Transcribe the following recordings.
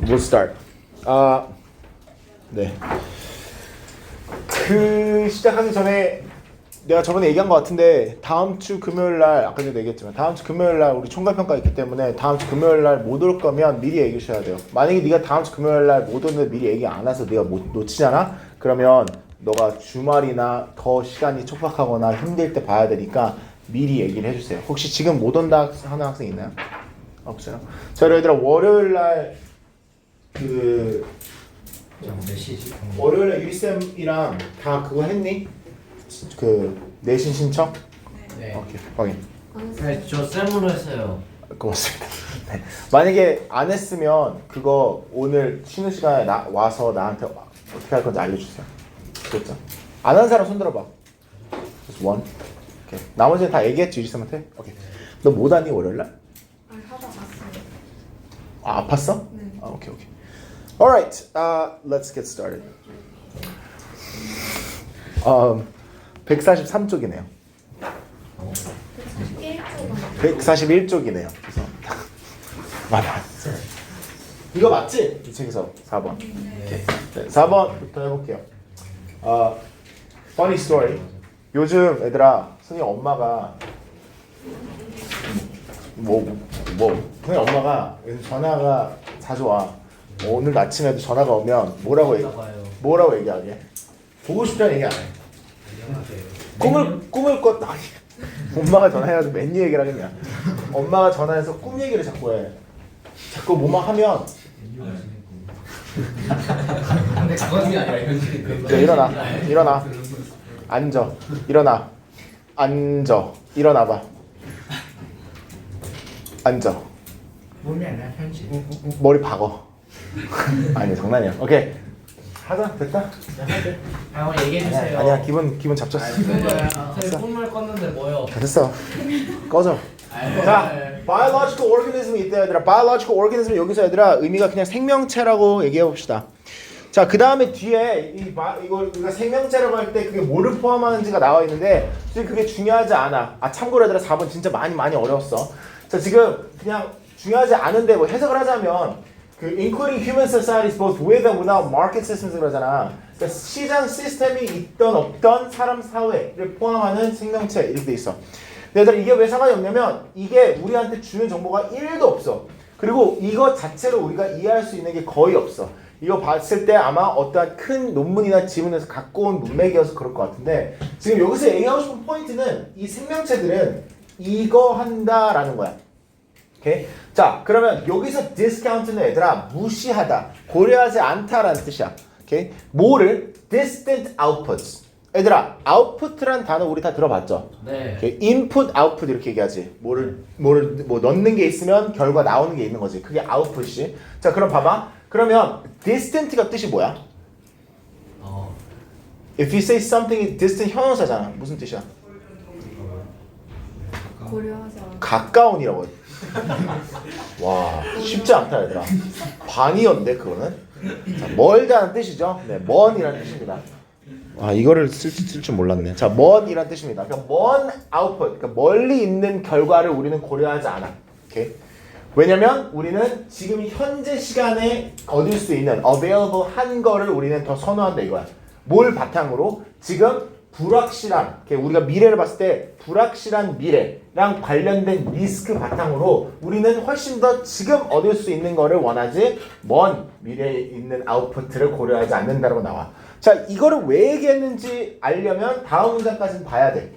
We'll start. 네. 시작하기 전에 내가 저번에 얘기한 것 같은데 다음 주 금요일 날 아까 전에 얘기했지만 다음 주 금요일 날 우리 총괄평가 있기 때문에 다음 주 금요일 날 못 올 거면 미리 얘기해 주셔야 돼요. 만약에 네가 다음 주 금요일 날 못 오는데 미리 얘기 안 해서 네가 못 놓치잖아? 그러면 너가 주말이나 더 시간이 촉박하거나 힘들 때 봐야 되니까 미리 얘기를 해주세요. 혹시 지금 못 온다 하는 학생 있나요? 없어요? 자, 얘들아 월요일 날 월요일에 유쌤이랑 다 그거 했니? 그 내신 신청? 네. 오케이, 확인. 네, 저 쌤으로 했어요. 고맙습니다. 네. 만약에 안 했으면 그거 오늘 쉬는 시간에 와서 나한테 어떻게 할 건지 알려주세요. 됐죠? 안 한 사람 손 들어봐. Just one. 오케이. 나머지는 다 얘기했지 유쌤한테? 오케이. 너 못 하니 월요일 날? 아니 하다 봤어요. 아, 아팠어? 네. 아, 오케이. Alright, let's get started. 143쪽이네요. 141쪽이네요. 죄송합니다. 맞아. 이거 맞지? 이 책에서 4번. 네. 네, 4번부터 해볼게요. Funny story. 요즘 애들아, 선생님 엄마가 선생님 엄마가 전화가 자주 와. 오늘 아침에도 전화가 오면 뭐라고 얘기하게? 보고 싶다는 얘기 안 해. 꿈을 꿨 아니 엄마가 전화해가지고 맨유 얘기를 하겠냐? 엄마가 전화해서 꿈 얘기를 자꾸 해. 자꾸 뭐만 하면 근데 그건이 아니라 현실인데. 야, 일어나 앉아 일어나봐 앉아 몸이 아니라 현실. 머리 박어. 아니 장난이야. 오케이 하자 됐다. 아, 얘기해 주세요. 아니야 기분 잡쳤어. 저희 꿈을 꿨는데 뭐요? 다 됐어. 꺼져. 자, biological organism이 있다 얘들아. biological organism 여기서 얘들아 의미가 그냥 생명체라고 얘기해 봅시다. 자, 그 다음에 뒤에 이걸 우리가 생명체라고 할 때 그게 뭐를 포함하는지가 나와 있는데 지금 그게 중요하지 않아. 아 참고로 얘들아 4번 진짜 많이 어려웠어. 자, 지금 그냥 중요하지 않은데 뭐 해석을 하자면 그 including human societies both with and without market systems 그러잖아. 그러니까 시장 시스템이 있던 없던 사람 사회를 포함하는 생명체 이렇게 돼 있어. 얘들아 이게 왜 상관이 없냐면 이게 우리한테 주는 정보가 1도 없어. 그리고 이거 자체로 우리가 이해할 수 있는 게 거의 없어. 이거 봤을 때 아마 어떠한 큰 논문이나 지문에서 갖고 온 문맥이어서 그럴 것 같은데 지금 여기서 얘기하고 싶은 포인트는 이 생명체들은 이거 한다라는 거야. 오케이? 자, 그러면 여기서 discount는 얘들아 무시하다, 고려하지 않다라는 뜻이야. 오케이? 뭐를? distant outputs. 얘들아, output라는 단어 우리 다 들어봤죠? 네. 오케이? input, output 이렇게 얘기하지. 뭐를 넣는 게 있으면 결과 나오는 게 있는 거지. 그게 output이. 자, 그럼 봐봐. 그러면 distant가 뜻이 뭐야? If you say something distant 형용사잖아. 무슨 뜻이야? 고려하지 않아. 가까운이라고 해. 와, 쉽지 않다 얘들아. 반이었는데 그거는. 자, 멀다는 뜻이죠. 네, 먼이라는 뜻입니다. 아, 이거를 쓸 줄 몰랐네. 자, 먼이라는 뜻입니다. 그러니까 먼 output, 그러니까 멀리 있는 결과를 우리는 고려하지 않아. 오케이? 왜냐면 우리는 지금 현재 시간에 얻을 수 있는 available 한 거를 우리는 더 선호한다 이거야. 뭘 바탕으로? 지금 불확실한, 우리가 미래를 봤을 때 불확실한 미래랑 관련된 리스크 바탕으로 우리는 훨씬 더 지금 얻을 수 있는 거를 원하지 먼 미래에 있는 아웃풋을 고려하지 않는다고 나와. 자, 이거를 왜 얘기했는지 알려면 다음 문장까지는 봐야 돼.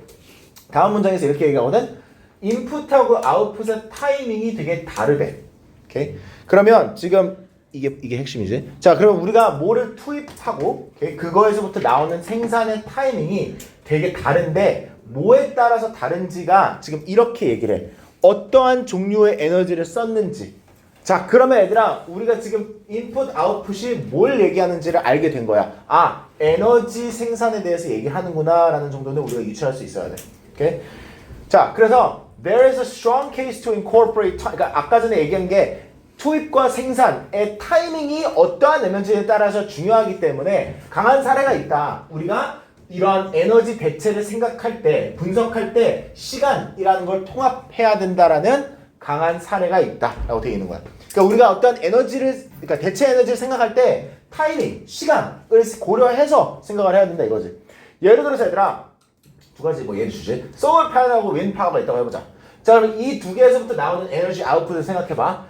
다음 문장에서 이렇게 얘기하거든. 인풋하고 아웃풋의 타이밍이 되게 다르대. 오케이? 그러면 지금 이게 핵심이지. 자, 그럼 우리가 뭐를 투입하고 그거에서부터 나오는 생산의 타이밍이 되게 다른데 뭐에 따라서 다른지가 지금 이렇게 얘기를 해. 어떠한 종류의 에너지를 썼는지. 자, 그러면 얘들아 우리가 지금 인풋 아웃풋이 뭘 얘기하는지를 알게 된 거야. 아, 에너지 생산에 대해서 얘기하는구나 라는 정도는 우리가 유추할 수 있어야 돼. 오케이? 자, 그래서 there is a strong case to incorporate 그러니까 아까 전에 얘기한 게 투입과 생산의 타이밍이 어떠한 에너지에 따라서 중요하기 때문에 강한 사례가 있다. 우리가 이러한 에너지 대체를 생각할 때, 분석할 때 시간이라는 걸 통합해야 된다라는 강한 사례가 있다라고 되어 있는 거야. 그러니까 우리가 어떤 에너지를, 그러니까 대체 에너지를 생각할 때 타이밍, 시간을 고려해서 생각을 해야 된다 이거지. 예를 들어서 얘들아 두 가지 뭐 예를 주지. 소울 패널하고 윈 파워가 있다고 해보자. 자 그럼 이 두 개에서부터 나오는 에너지 아웃풋을 생각해봐.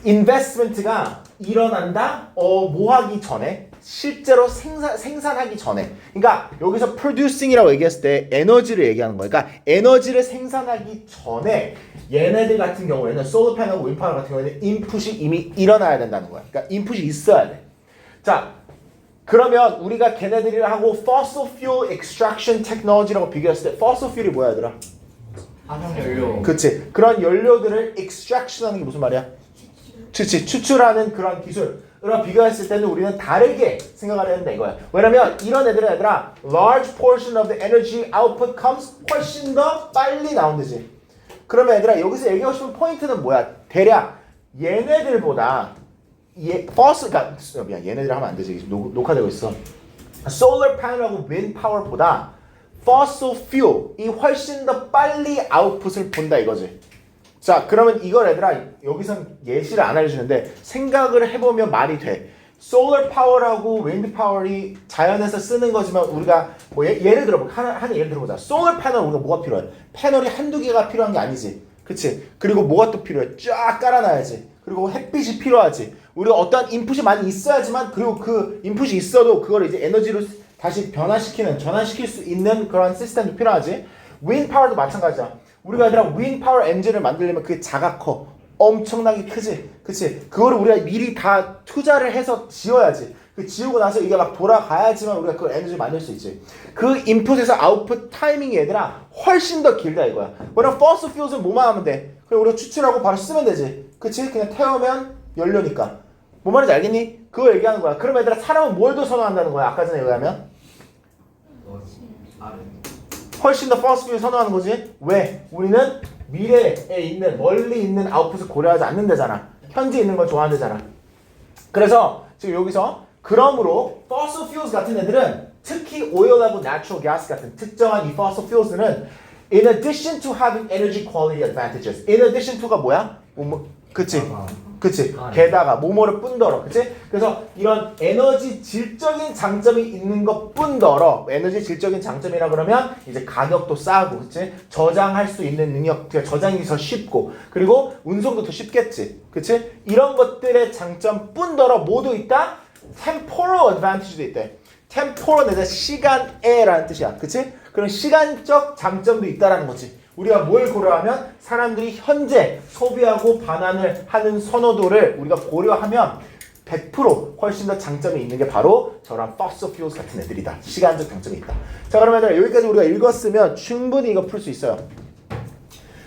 인베스트먼트가 일어난다. 뭐 하기 전에 실제로 생산하기 전에. 그러니까 여기서 producing이라고 얘기했을 때 에너지를 얘기하는 거야. 그러니까 에너지를 생산하기 전에 얘네들 같은 경우에는 소울 패널하고 윈 파워 같은 경우에는 인풋이 이미 일어나야 된다는 거야. 그러니까 인풋이 있어야 돼. 자 그러면 우리가 걔네들하고 fossil fuel extraction technology라고 비교했을 때 fossil fuel이 뭐야 얘들아? 화석연료. 그치. 그런 연료들을 extraction 하는 게 무슨 말이야? 추출하는 그런 기술으로 비교했을 때는 우리는 다르게 생각을 해야 된다 이거야. 왜냐면 이런 애들은 얘들아 large portion of the energy output comes 훨씬 더 빨리 나온대지. 그러면 얘들아 여기서 얘기하고 싶은 포인트는 뭐야? 대략 얘네들보다 그러니까 미안 얘네들 하면 안 되지. 녹화되고 있어. solar panel하고 wind power보다 fossil fuel이 훨씬 더 빨리 아웃풋을 본다 이거지. 자 그러면 이걸 얘들아 여기선 예시를 안 알려주는데 생각을 해보면 말이 돼. solar power하고 wind power이 자연에서 쓰는 거지만 우리가 뭐 예를 들어 하나 예를 들어보자. solar panel 우리가 뭐가 필요해? 패널이 한두 개가 필요한 게 아니지. 그치? 그리고 뭐가 또 필요해? 쫙 깔아놔야지. 그리고 햇빛이 필요하지. 우리가 어떠한 인풋이 많이 있어야지만 그리고 그 인풋이 있어도 그걸 이제 에너지로 다시 전환시킬 수 있는 그런 시스템도 필요하지. wind power도 마찬가지야. 우리가 얘들아 wind power 엔진을 만들려면 그게 작아 커. 엄청나게 크지. 그치? 그거를 우리가 미리 다 투자를 해서 지어야지. 그 지우고 나서 이게 막 돌아가야지만 우리가 그 에너지를 만들 수 있지. 그 인풋에서 아웃풋 타이밍이 얘들아 훨씬 더 길다 이거야. 왜냐면 fossil fuels은 뭐만 하면 돼? 그냥 우리가 추출하고 바로 쓰면 되지. 그치? 그냥 태우면 연료니까. 뭐 말인지 알겠니? 그거 얘기하는 거야. 그럼 얘들아 사람은 뭘 더 선호한다는 거야? 아까 전에 얘기하면 훨씬 더 fossil fuel 선호하는 거지. 왜? 우리는 미래에 있는 멀리 있는 아웃풋을 고려하지 않는 데잖아. 현재 있는 걸 좋아하는 데잖아. 그래서 지금 여기서 그러므로 fossil fuels 같은 애들은 특히 oil하고 natural gas 같은 특정한 이 fossil fuels는 in addition to having energy quality advantages. in addition to가 뭐야? 그치? 그치? 게다가 뭐뭐를 뿐더러. 그치? 그래서 이런 에너지 질적인 장점이 있는 것 뿐더러 에너지 질적인 장점이라 그러면 이제 가격도 싸고 그치? 저장할 수 있는 능력, 저장이 더 쉽고 그리고 운송도 더 쉽겠지. 그치? 이런 것들의 장점 뿐더러 모두 있다? temporal advantage도 있대. temporal은 시간에라는 뜻이야. 그치? 그런 시간적 장점도 있다라는 거지. 우리가 뭘 고려하면 사람들이 현재 소비하고 반환을 하는 선호도를 우리가 고려하면 100% 훨씬 더 장점이 있는 게 바로 저런 fossil fuels 같은 애들이다. 시간적 장점이 있다. 자 그러면 여기까지 우리가 읽었으면 충분히 이거 풀 수 있어요.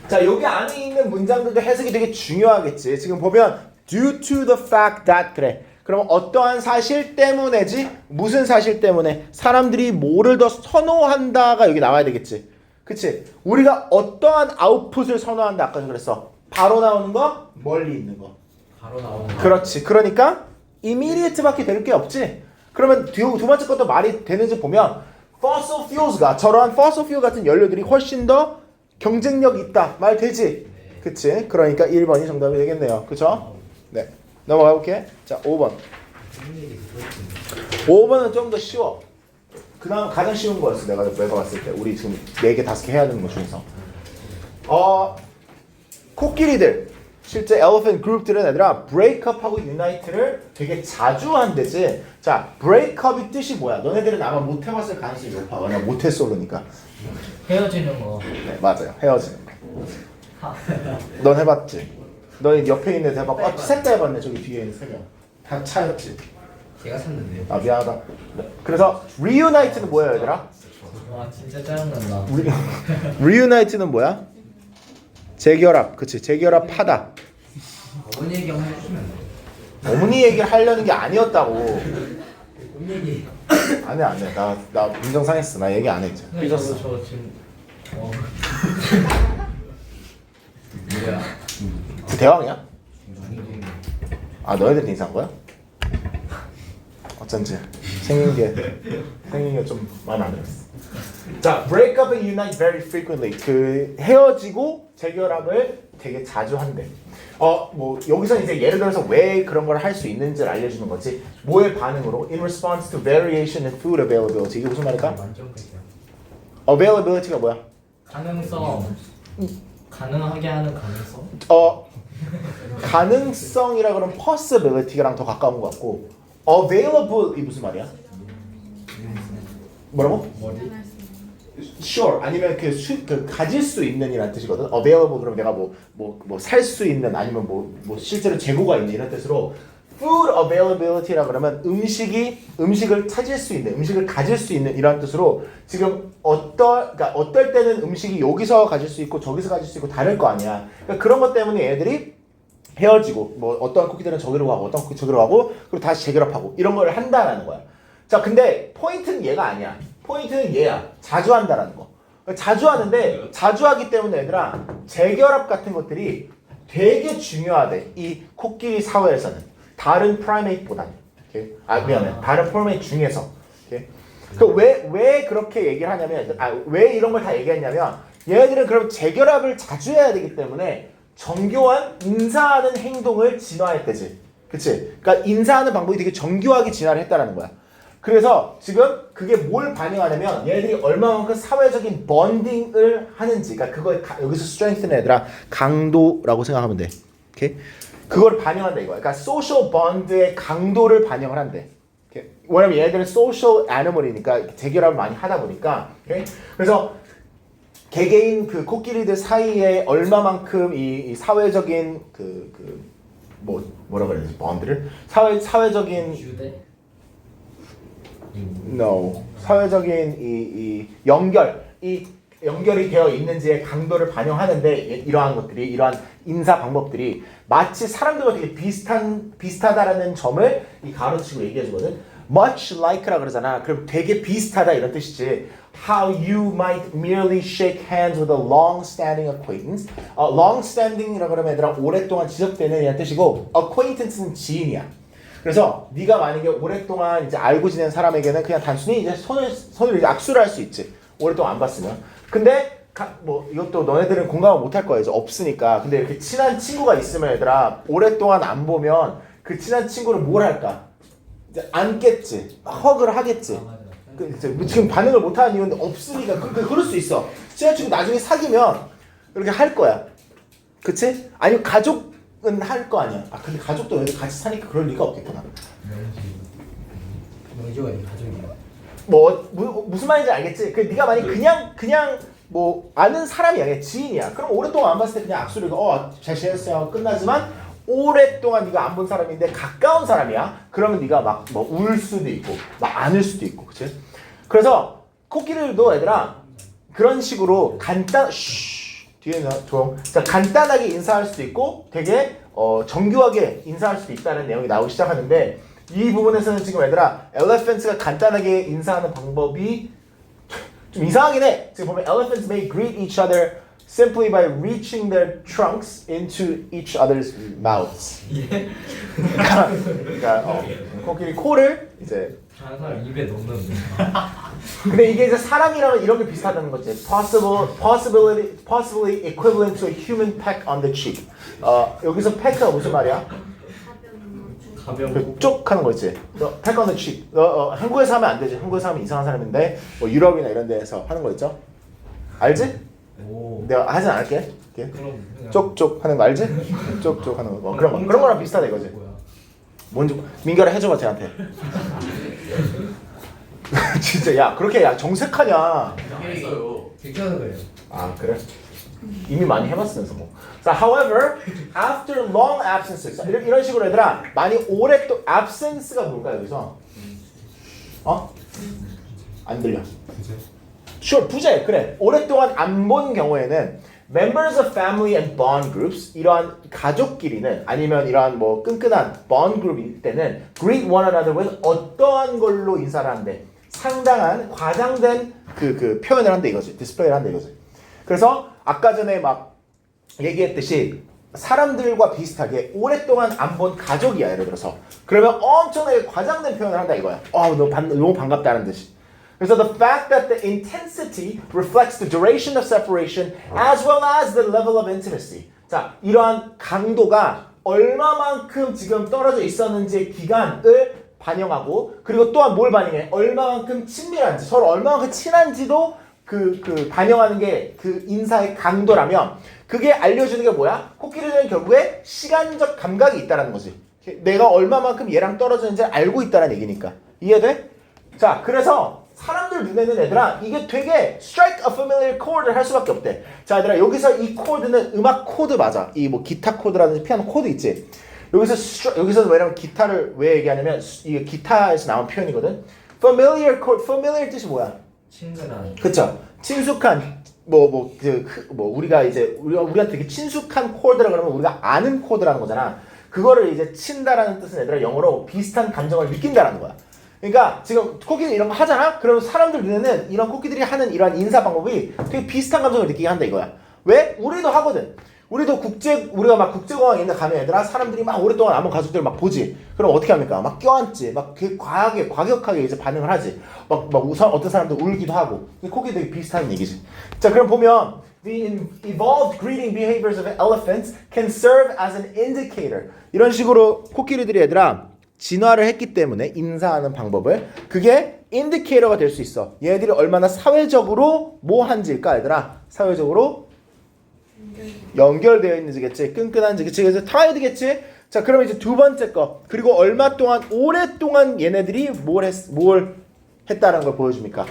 자 여기 안에 있는 문장들도 해석이 되게 중요하겠지. 지금 보면 due to the fact that 그래. 그럼 어떠한 사실 때문에지? 무슨 사실 때문에? 사람들이 뭐를 더 선호한다가 여기 나와야 되겠지. 그치? 우리가 어떠한 아웃풋을 선호한다 아까 그랬어. 바로 나오는 거, 멀리 있는 거. 바로 나오는 거. 그렇지. 그러니까 immediate밖에 될 게 없지. 그러면 두 번째 것도 말이 되는지 보면 fossil fuels가 저러한 fossil fuel 같은 연료들이 훨씬 더 경쟁력이 있다. 말 되지? 그치? 그러니까 1번이 정답이 되겠네요. 그쵸? 네. 넘어가 볼게. 자, 5번. 5번은 좀 더 쉬워. 그 다음 가장 쉬운 거였어. 내가 봤을 때. 우리 지금 4개, 5개 해야 되는 것 중에서. 코끼리들. 실제 elephant group들은 얘들아 breakup하고 unite를 되게 자주 한대지. 자, breakup이 뜻이 뭐야? 너네들은 아마 못 해봤을 가능성이 높아. 왜냐면 못 했어 그러니까. 헤어지는 거. 네, 맞아요. 헤어지는 거. 넌 해봤지? 너희 옆에 있는 애들 해봐. 셋 다 해봤네. 저기 뒤에 있는 3명. 다 차였지. 제가 샀는데요. 아 미안하다. 네. 그래서 reunite는 뭐야 얘들아? 와 진짜 짜증난다. reunite는 뭐야? 재결합. 그치? 재결합하다. 어머니 얘기 한번 해주시면 안 돼요? 어머니 얘기를 하려는 게 아니었다고. 뭔 얘기? 안 해. 나 인정 상했어. 나 얘기 안 했지. 삐졌어. 저 지금 뭐야? 그 대왕이야? 아 너희들 인사한 거야? 어쩐지 생긴 게 좀 마음에 안 들었어. 자, break up and unite very frequently. 그 헤어지고 재결합을 되게 자주 한대. 뭐 여기서 이제 예를 들어서 왜 그런 걸 할 수 있는지를 알려주는 거지. 뭐의 반응으로? In response to variation in food availability. 이게 무슨 말일까? 완전 끝이야. availability가 뭐야? 가능성. 가능하게 하는 가능성? 가능성이라 그러면 possibility랑 더 가까운 것 같고 available 이 무슨 말이야? 뭐라고? 머리? 할수 있는. Sure 아니면 그 가질 수 있는이라는 뜻이거든. available 그러면 내가 뭐 살 수 있는 아니면 뭐 실제로 재고가 있는 이런 뜻으로 food availability라 그러면 음식을 찾을 수 있는 음식을 가질 수 있는 이런 뜻으로 지금 그러니까 어떨 때는 음식이 여기서 가질 수 있고 저기서 가질 수 있고 다를 거 아니야. 그러니까 그런 것 때문에 애들이 헤어지고 뭐 어떤 쿠키들은 저기로 가고 어떤 쿠키 저기로 가고 그리고 다시 재결합하고 이런 걸 한다라는 거야. 자 근데 포인트는 얘가 아니야. 포인트는 얘야. 자주 한다라는 거. 자주 하는데 자주 하기 때문에 얘들아 재결합 같은 것들이 되게 중요하대. 이 코끼리 사회에서는 다른 프라이메이트보다는. 미안해. 다른 프라이메이트 중에서. 왜 그렇게 얘기를 하냐면 왜 이런 걸 다 얘기했냐면 얘네들은 그럼 재결합을 자주 해야 되기 때문에 정교한 인사하는 행동을 진화했대지. 그치? 그러니까 인사하는 방법이 되게 정교하게 진화를 했다는 거야. 그래서 지금 그게 뭘 반영하냐면 얘네들이 얼마만큼 사회적인 번딩을 하는지 그러니까 그걸 여기서 strength는 애들아 강도라고 생각하면 돼. 오케이? 그걸 반영한다 이거야. 그러니까 social bond의 강도를 반영을 한대. 오케이? 왜냐면 얘네들은 social animal이니까 재결합을 많이 하다 보니까 오케이? 그래서 개개인 그 코끼리들 사이에 얼마만큼 이 사회적인 뭐라 그래야 되지? 번드를 사회적인 주대? No. 사회적인 이 연결이 되어 있는지의 강도를 반영하는데 이러한 것들이 이러한 인사 방법들이 마치 사람들과 되게 비슷하다라는 점을 이 가로치고 얘기해 주거든. Much like라 그러잖아. 그럼 되게 비슷하다 이런 뜻이지. How you might merely shake hands with a long-standing acquaintance. long-standing이라 그러면 얘들아 오랫동안 지속되는 이런 뜻이고 acquaintance는 지인이야. 그래서 네가 만약에 오랫동안 이제 알고 지낸 사람에게는 그냥 단순히 이제 손을 이제 악수를 할 수 있지. 오랫동안 안 봤으면. 근데 뭐 이것도 너네들은 공감을 못 할 거야. 이제 없으니까. 근데 이렇게 친한 친구가 있으면 얘들아 오랫동안 안 보면 그 친한 친구를 뭘 할까? 이제 안겠지. 허그를 하겠지. 지금 반응을 못 하는 이유는 없으니까 그럴 수 있어. 친한 친구 나중에 사귀면 그렇게 할 거야. 그치? 아니면 가족은 할 거 아니야. 근데 가족도 여기 같이 사니까 그럴 리가 없겠구나. 명지가 가족이야. 무슨 말인지 알겠지? 네가 만약 그냥 뭐 아는 사람이 아니야. 지인이야. 그럼 오랫동안 안 봤을 때 그냥 악수를 잘 지냈어요 하고 끝나지만 오랫동안 네가 안 본 사람인데 가까운 사람이야. 그러면 네가 막 뭐 울 수도 있고 막 안을 수도 있고. 그치? 그래서 코끼리들도 얘들아 그런 식으로 뒤에는 조용. 자, 간단하게 인사할 수도 있고 되게 정교하게 인사할 수도 있다는 내용이 나오기 시작하는데 이 부분에서는 지금 얘들아 엘레펀트가 간단하게 인사하는 방법이 좀 이상하긴 해. 지금 보면 elephants may greet each other simply by reaching their trunks into each other's mouths. 그러니까 코끼리 코를 이제 다른 사람 입에 넣는데. 근데 이게 이제 사람이랑 이런 게 비슷하다는 거지. Possibly equivalent to a human peck on the cheek. 여기서 peck가 무슨 말이야? 가벼운. 쪽 하는 거 있지. peck on the cheek. 한국에서 하면 안 되지. 한국에서 하면 이상한 사람인데 뭐 유럽이나 이런 데에서 하는 거 있죠. 알지? 오. 내가 하진 않을게. 이렇게. 그럼 쪽쪽 하는 거 알지? 쪽쪽 하는 거. 그런 거랑 비슷하다 이거지. 뭐야? 뭔지 민가를 해줘봐 쟤한테. 진짜 야 그렇게 정색하냐? 했어요. 들켜서 그래요. 그래? 이미 많이 해봤으면서 뭐. 자, however, after long absences 이런 식으로 얘들아 많이 오랫동안 absence가 뭘까 여기서? 안 들려. Sure, 부재. 그래. 오랫동안 안 본 경우에는 members of family and bond groups 이러한 가족끼리는 아니면 이러한 뭐 끈끈한 bond group일 때는 greet one another with 어떠한 걸로 인사를 한대. 상당한 과장된 그 표현을 한대 이거지. 디스플레이를 한대 이거지. 그래서 아까 전에 막 얘기했듯이 사람들과 비슷하게 오랫동안 안 본 가족이야 예를 들어서. 그러면 엄청나게 과장된 표현을 한다 이거야. 너무 반갑다는 듯이. 그래서 the fact that the intensity reflects the duration of separation as well as the level of intimacy. 자, 이러한 강도가 얼마만큼 지금 떨어져 있었는지의 기간을 반영하고 그리고 또한 뭘 반영해? 얼마만큼 친밀한지 서로 얼마만큼 친한지도 그 반영하는 게 그 인사의 강도라면 그게 알려주는 게 뭐야? 코끼리는 결국에 시간적 감각이 있다는 거지. 내가 얼마만큼 얘랑 떨어졌는지 알고 있다는 얘기니까. 이해돼? 자, 그래서 사람들 눈에는 얘들아 이게 되게 strike a familiar chord를 할 수밖에 없대. 자, 얘들아 여기서 이 코드는 음악 코드 맞아. 이 뭐 기타 코드라든지 피아노 코드 있지. 여기서 왜냐면 기타를 왜 얘기하냐면 이게 기타에서 나온 표현이거든. familiar chord, familiar 뜻이 뭐야? 친근한. 그쵸? 친숙한 우리가 이제 우리한테 되게 친숙한 코드라 그러면 우리가 아는 코드라는 거잖아. 그거를 이제 친다라는 뜻은 얘들아 영어로 비슷한 감정을 느낀다라는 거야. 그러니까 지금 코끼리 이런 거 하잖아? 그러면 사람들 눈에는 이런 코끼리들이 하는 이러한 인사 방법이 되게 비슷한 감정을 느끼게 한다 이거야. 왜? 우리도 하거든. 우리도 우리가 막 국제공항에 있는 가면 얘들아 사람들이 막 오랫동안 남은 가족들 막 보지. 그럼 어떻게 합니까? 막 껴안지. 막 과격하게 이제 반응을 하지. 막 어떤 사람들 울기도 하고. 코끼리 되게 비슷한 얘기지. 자, 그럼 보면 The evolved greeting behaviors of elephants can serve as an indicator. 이런 식으로 코끼리들이 얘들아 진화를 했기 때문에 인사하는 방법을 그게 인디케이터가 될 수 있어. 얘들이 얼마나 사회적으로 뭐 한지일까 얘들아? 사회적으로 연결되어 있는지겠지, 끈끈한지, 그치? 그래서 타이드겠지. 자, 그러면 이제 두 번째 거. 그리고 얼마 동안 오랫동안 얘네들이 뭘 했다는 걸 보여줍니까?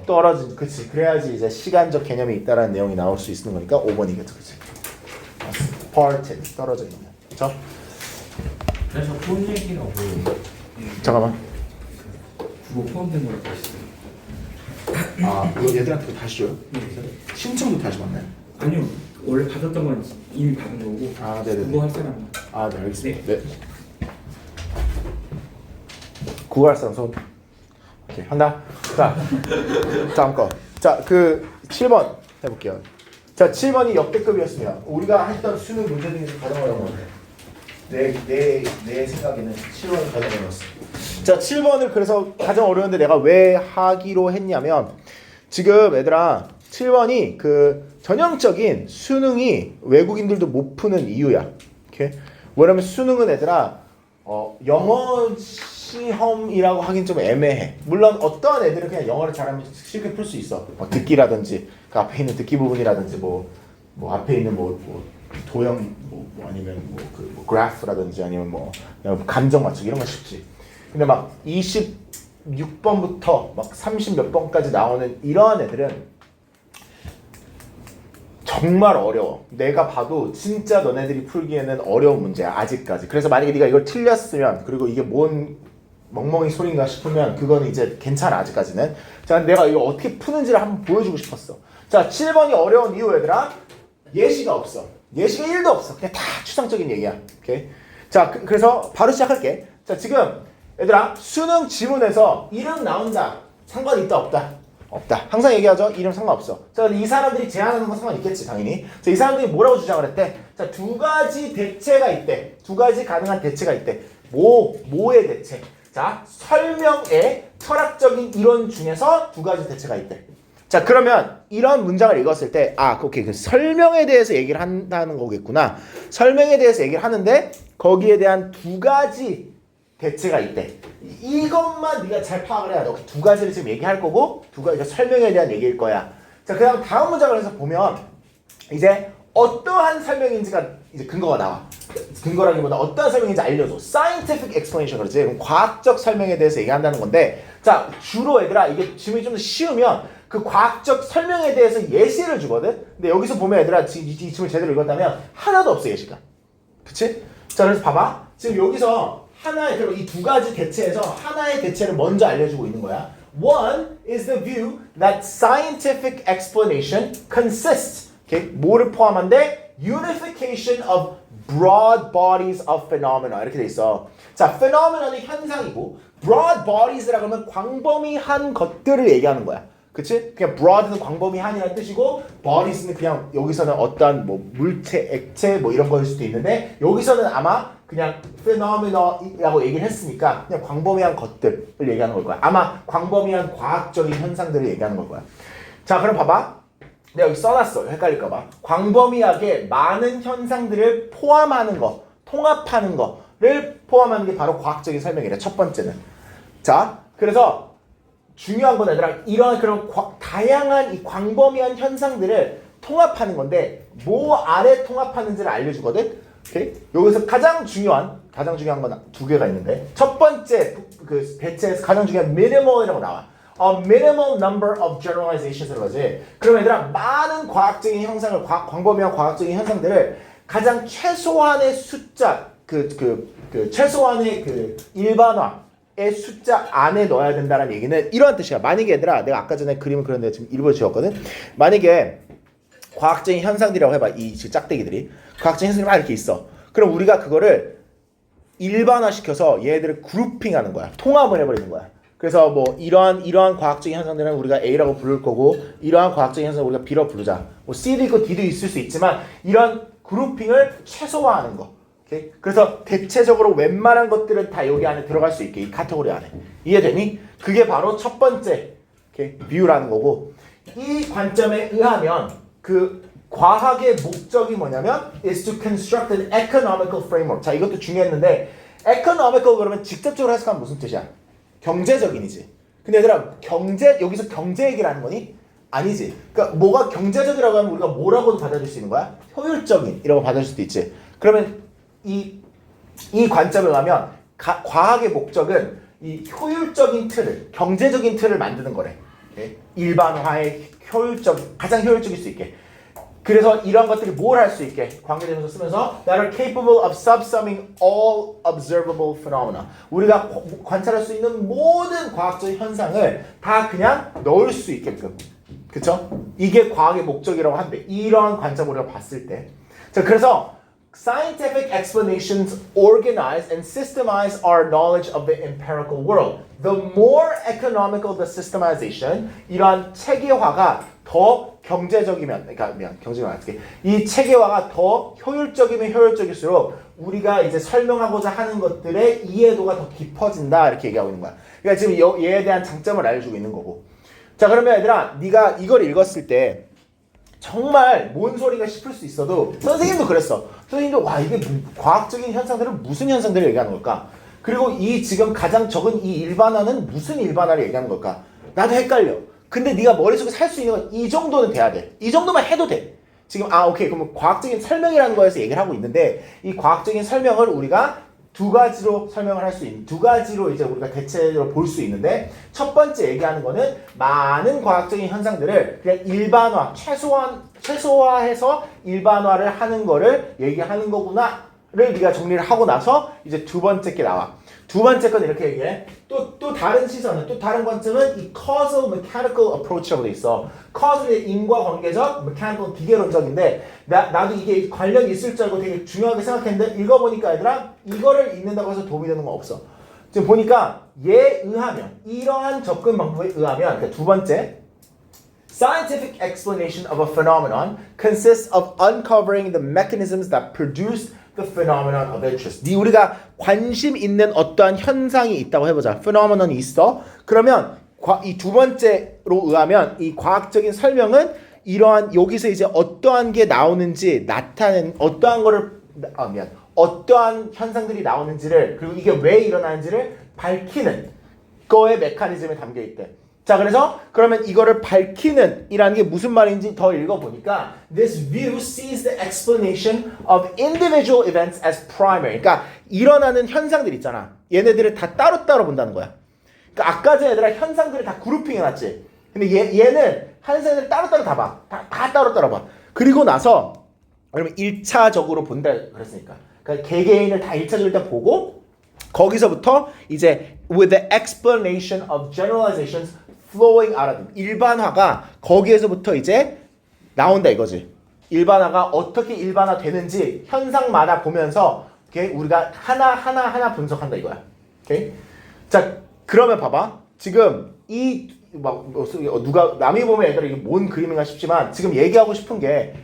떨어진, 그치? 그래야지 이제 시간적 개념이 있다라는 내용이 나올 수 있는 거니까 5번이겠죠, 그치? parted, 떨어져 있는, 그쵸? 그래서 폰 얘기가 뭐예요? 잠깐만. 그거 포함된 걸 다시. 아, 이거 얘들한테 그거 다시 줘요? 신청도 다시 받나요? 아니요, 원래 받았던 건 이미 받은 거고. 아, 네네. 그거 할 사람은. 아, 네, 알겠습니다. 네. 구할 사람 손. 오케이, 한다. 자, 다음 거. 자, 그 7번 해볼게요. 자, 7번이 역대급이었습니다. 우리가 했던 수능 문제 중에서 가장 어려운 건데. 내 생각에는 7번이 가장 어려웠어. 자, 7번을 그래서 가장 어려운데 내가 왜 하기로 했냐면 지금 얘들아 7번이 그 전형적인 수능이 외국인들도 못 푸는 이유야. 오케이? 왜냐면 수능은 얘들아 영어 시험이라고 하긴 좀 애매해. 물론 어떠한 애들은 그냥 영어를 잘하면 쉽게 풀 수 있어. 듣기라든지 그 앞에 있는 듣기 부분이라든지 뭐 앞에 있는 도형 아니면 그래프라든지 아니면 그냥 감정 맞추기 이런 거 쉽지. 근데 막 26번부터 막 30 몇 번까지 나오는 이런 애들은 정말 어려워. 내가 봐도 진짜 너네들이 풀기에는 어려운 문제야 아직까지. 그래서 만약에 네가 이걸 틀렸으면 그리고 이게 뭔 멍멍이 소린가 싶으면 그거는 이제 괜찮아 아직까지는. 자, 내가 이거 어떻게 푸는지를 한번 보여주고 싶었어. 자, 7번이 어려운 이유 얘들아 예시가 없어. 예시가 1도 없어. 그냥 다 추상적인 얘기야. 오케이? 자, 그래서 바로 시작할게. 자, 지금 얘들아 수능 지문에서 이름 나온다. 상관이 있다 없다? 없다. 항상 얘기하죠. 이름 상관없어. 자, 이 사람들이 제안하는 건 상관 있겠지 당연히. 자, 이 사람들이 뭐라고 주장을 했대? 자, 두 가지 대체가 있대. 두 가지 가능한 대체가 있대. 뭐의 대체? 자, 설명의 철학적인 이론 중에서 두 가지 대체가 있대. 자, 그러면 이런 문장을 읽었을 때 오케이. 그 설명에 대해서 얘기를 한다는 거겠구나. 설명에 대해서 얘기를 하는데 거기에 대한 두 가지 대체가 있대. 이것만 네가 잘 파악을 해야 돼. 두 가지를 지금 얘기할 거고 두 가지가 설명에 대한 얘기일 거야. 자, 그다음 다음 문장을 해서 보면 이제 어떠한 설명인지가 이제 근거가 나와. 근거라기보다 어떠한 설명인지 알려줘. Scientific explanation 그러지. 그럼 과학적 설명에 대해서 얘기한다는 건데, 자, 주로 얘들아 이게 질문이 좀 더 쉬우면 그 과학적 설명에 대해서 예시를 주거든. 근데 여기서 보면 얘들아 이 질문 제대로 읽었다면 하나도 없어 예시가. 그치? 자, 그래서 봐봐. 지금 여기서 그럼 이 두 가지 대체에서 하나의 대체를 먼저 알려주고 있는 거야. One is the view that scientific explanation consists. Okay? 뭐를 포함한데? Unification of broad bodies of phenomena 이렇게 돼 있어. 자, phenomena는 현상이고 broad bodies라고 하면 광범위한 것들을 얘기하는 거야. 그치? 그냥 broad는 광범위한이라는 뜻이고 bodies는 그냥 여기서는 어떤 물체, 액체 이런 거일 수도 있는데 여기서는 아마 그냥 phenomena라고 얘기를 했으니까 그냥 광범위한 것들을 얘기하는 걸 거야. 아마 광범위한 과학적인 현상들을 얘기하는 걸 거야. 자, 그럼 봐봐. 내가 여기 써놨어. 헷갈릴까봐. 광범위하게 많은 현상들을 포함하는 거, 통합하는 거를 포함하는 게 바로 과학적인 설명이래. 첫 번째는. 자, 그래서 중요한 건 얘들아, 이런 그런 다양한 이 광범위한 현상들을 통합하는 건데 뭐 아래 통합하는지를 알려주거든. 오케이? 여기서 가장 중요한 건 두 개가 있는데 첫 번째 그 대체에서 가장 중요한 minimal이라고 나와. A minimal number of generalizations라고 하지. 그럼 얘들아 많은 과학적인 형상을 광범위한 과학적인 현상들을 가장 최소한의 숫자 최소한의 그 일반화의 숫자 안에 넣어야 된다는 얘기는 이런 뜻이야. 만약에 얘들아 내가 아까 전에 그림을 그렸는데 지금 일부러 지웠거든. 만약에 과학적인 현상들이라고 해봐. 이 짝대기들이 과학적인 현상들이 막 이렇게 있어. 그럼 우리가 그거를 일반화시켜서 얘들을 그룹핑하는 거야. 통합을 해버리는 거야. 그래서 뭐 이러한 과학적인 현상들은 우리가 A라고 부를 거고 이러한 과학적인 현상을 우리가 B라고 부르자. 뭐 C도 있고 D도 있을 수 있지만 이런 그룹핑을 최소화하는 거. 오케이? 그래서 대체적으로 웬만한 것들은 다 여기 안에 들어갈 수 있게 이 카테고리 안에. 이해되니? 그게 바로 첫 번째 뷰라는 거고 이 관점에 의하면 그 과학의 목적이 뭐냐면 is to construct an economical framework. 자, 이것도 중요했는데 economical 그러면 직접적으로 해석하면 무슨 뜻이야? 경제적인이지. 근데 얘들아 여기서 경제 얘기를 하는 거니? 아니지. 그러니까 뭐가 경제적이라고 하면 우리가 뭐라고도 받아들일 수 있는 거야? 효율적인이라고 받아들일 수도 있지. 그러면 이 관점을 가면 과학의 목적은 이 효율적인 틀을 경제적인 틀을 만드는 거래. 오케이? 일반화의 가장 효율적일 수 있게. 그래서 이런 것들이 뭘 할 수 있게 관계대명사 쓰면서 that are capable of subsuming all observable phenomena. 우리가 관찰할 수 있는 모든 과학적 현상을 다 그냥 넣을 수 있게끔. 그쵸? 이게 과학의 목적이라고 한대. 이런 관점으로 우리가 봤을 때. 자, 그래서 scientific explanations organize and systemize our knowledge of the empirical world. The more economical the systemization, 이러한 체계화가 더 경제적이면, 이 체계화가 더 효율적이면 효율적일수록 우리가 이제 설명하고자 하는 것들의 이해도가 더 깊어진다 이렇게 얘기하고 있는 거야. 그러니까 지금 얘에 대한 장점을 알려주고 있는 거고. 자, 그러면 얘들아, 네가 이걸 읽었을 때 정말 뭔 소리가 싶을 수 있어도 선생님도 그랬어. 선생님도 와 이게 과학적인 현상들은 무슨 현상들을 얘기하는 걸까? 그리고 이 지금 가장 적은 이 일반화는 무슨 일반화를 얘기하는 걸까? 나도 헷갈려. 근데 네가 머릿속에 살 수 있는 건 이 정도는 돼야 돼. 이 정도만 해도 돼. 지금 오케이 그러면 과학적인 설명이라는 거에서 얘기를 하고 있는데 이 과학적인 설명을 우리가 두 가지로 설명을 할 수 있는 두 가지로 이제 우리가 대체로 볼 수 있는데 첫 번째 얘기하는 거는 많은 과학적인 현상들을 그냥 일반화 최소화해서 일반화를 하는 거를 얘기하는 거구나를 네가 정리를 하고 나서 이제 두 번째 게 나와. 두 번째 건 이렇게 얘기해. 또 다른 시선은 또 다른 관점은 이 causal mechanical approach라고 돼 있어. causal의 인과관계적, mechanical 기계론적인데 나도 이게 관련이 있을 줄 알고 되게 중요하게 생각했는데 읽어보니까 얘들아 이거를 읽는다고 해서 도움이 되는 건 없어. 지금 보니까 얘에 의하면 이러한 접근 방법에 의하면 그러니까 두 번째 Scientific explanation of a phenomenon consists of uncovering the mechanisms that produce the phenomenon of interest. 우리가 관심 있는 어떠한 현상이 있다고 해보자. phenomenon이 있어. 그러면 이 두 번째로 의하면 이 과학적인 설명은 이러한 여기서 이제 어떠한 게 나오는지 나타낸 어떠한 현상들이 나오는지를 그리고 이게 왜 일어나는지를 밝히는 거의 메커니즘에 담겨 있대. 자, 그래서 그러면 이거를 밝히는 이라는 게 무슨 말인지 더 읽어보니까 This view sees the explanation of individual events as primary. 그러니까 일어나는 현상들 있잖아. 얘네들을 다 따로따로 본다는 거야. 그러니까 아까 전에 얘들아 현상들을 다 그룹핑 해놨지. 근데 얘는 현상들을 따로따로 다 봐. 다 따로따로 봐. 그리고 나서 그러면 1차적으로 본다 그랬으니까. 그러니까 개개인을 다 1차적으로 일단 보고 거기서부터 이제 with the explanation of generalizations flowing out of them. 일반화가 거기에서부터 이제 나온다 이거지. 일반화가 어떻게 일반화 되는지 현상마다 보면서 오케이? 우리가 하나 분석한다 이거야. 오케이? 자, 그러면 봐봐. 지금 누가 남이 보면 얘들아 이게 뭔 그림인가 싶지만 지금 얘기하고 싶은 게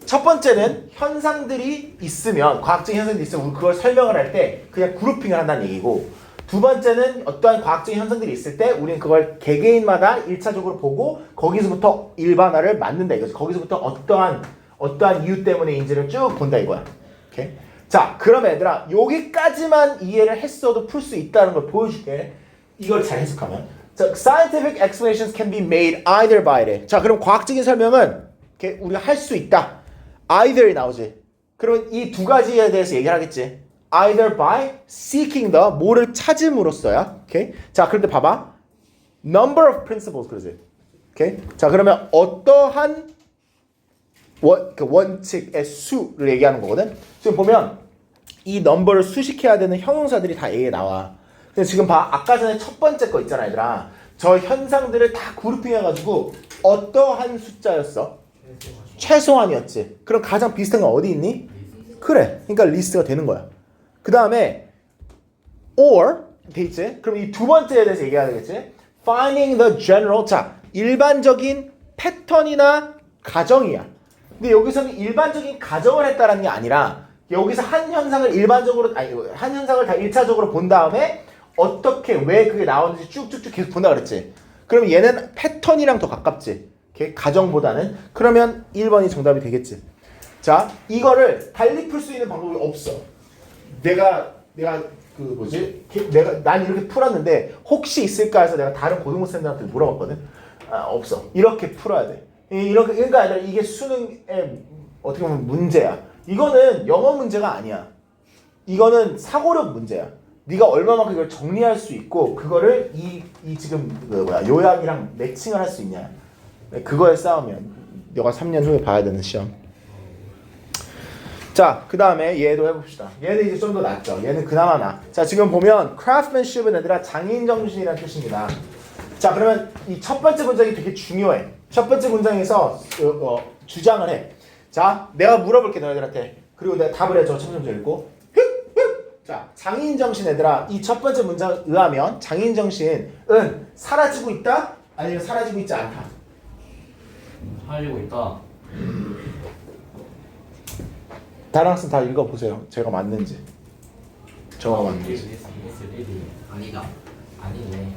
첫 번째는 현상들이 있으면 과학적인 현상들이 있으면 우리 그걸 설명을 할 때 그냥 그룹핑을 한다는 얘기고 두 번째는 어떠한 과학적인 현상들이 있을 때 우리는 그걸 개개인마다 1차적으로 보고 거기서부터 일반화를 만든다 이거지. 거기서부터 어떠한 이유 때문에인지를 쭉 본다 이거야. 오케이? 자, 그럼 얘들아 여기까지만 이해를 했어도 풀 수 있다는 걸 보여줄게. 이걸 잘 해석하면. 자, scientific explanations can be made either by 래. 자, 그럼 과학적인 설명은 우리가 할 수 있다. either이 나오지. 그러면 이 두 가지에 대해서 얘기를 하겠지. either by seeking the 뭐를 찾음으로써야. 오케이? 자, 그런데 봐봐. number of principles 그러지. 오케이? 자, 그러면 어떠한 원칙의 수를 얘기하는 거거든. 지금 보면 이 넘버를 수식해야 되는 형용사들이 다 A에 나와. 근데 지금 봐. 아까 전에 첫 번째 거 있잖아, 얘들아. 저 현상들을 다 그룹핑해가지고 어떠한 숫자였어? 최소한이었지. 그럼 가장 비슷한 건 어디 있니? 그래. 그러니까 리스트가 되는 거야. 그 다음에 or 돼 있지? 그럼 이 두 번째에 대해서 얘기해야 되겠지? Finding the general. 자, 일반적인 패턴이나 가정이야. 근데 여기서는 일반적인 가정을 했다라는 게 아니라 여기서 한 현상을 일반적으로 한 현상을 다 1차적으로 본 다음에 어떻게 왜 그게 나오는지 쭉쭉쭉 계속 본다 그랬지. 그럼 얘는 패턴이랑 더 가깝지. 가정보다는. 그러면 1번이 정답이 되겠지. 자, 이거를 달리 풀 수 있는 방법이 없어. 내가 난 이렇게 풀었는데 혹시 있을까 해서 내가 다른 고등학생들한테 물어봤거든. 없어. 이렇게 풀어야 돼. 이렇게 그러니까 이게 수능의 어떻게 보면 문제야. 이거는 영어 문제가 아니야. 이거는 사고력 문제야. 네가 얼마만큼 이걸 정리할 수 있고 그거를 이 지금 요약이랑 매칭을 할 수 있냐. 그거에 싸우면 너가 3년 후에 봐야 되는 시험. 자, 그 다음에 얘도 해봅시다. 얘는 이제 좀 더 낫죠. 얘는 그나마 나. 자, 지금 보면 craftsmanship은 얘들아 장인정신이라는 뜻입니다. 자, 그러면 이 첫 번째 문장이 되게 중요해. 첫 번째 문장에서 주장을 해. 자, 내가 물어볼게 너희들한테. 그리고 내가 답을 해. 저 첨첨 읽고. 자, 장인정신 얘들아. 이 첫 번째 문장에 의하면 장인정신은 사라지고 있다? 아니면 사라지고 있지 않다? 살리고 있다. 다른 학생 다 읽어보세요. 제가 맞는지. 저가 맞는지. 아니다. 아니네.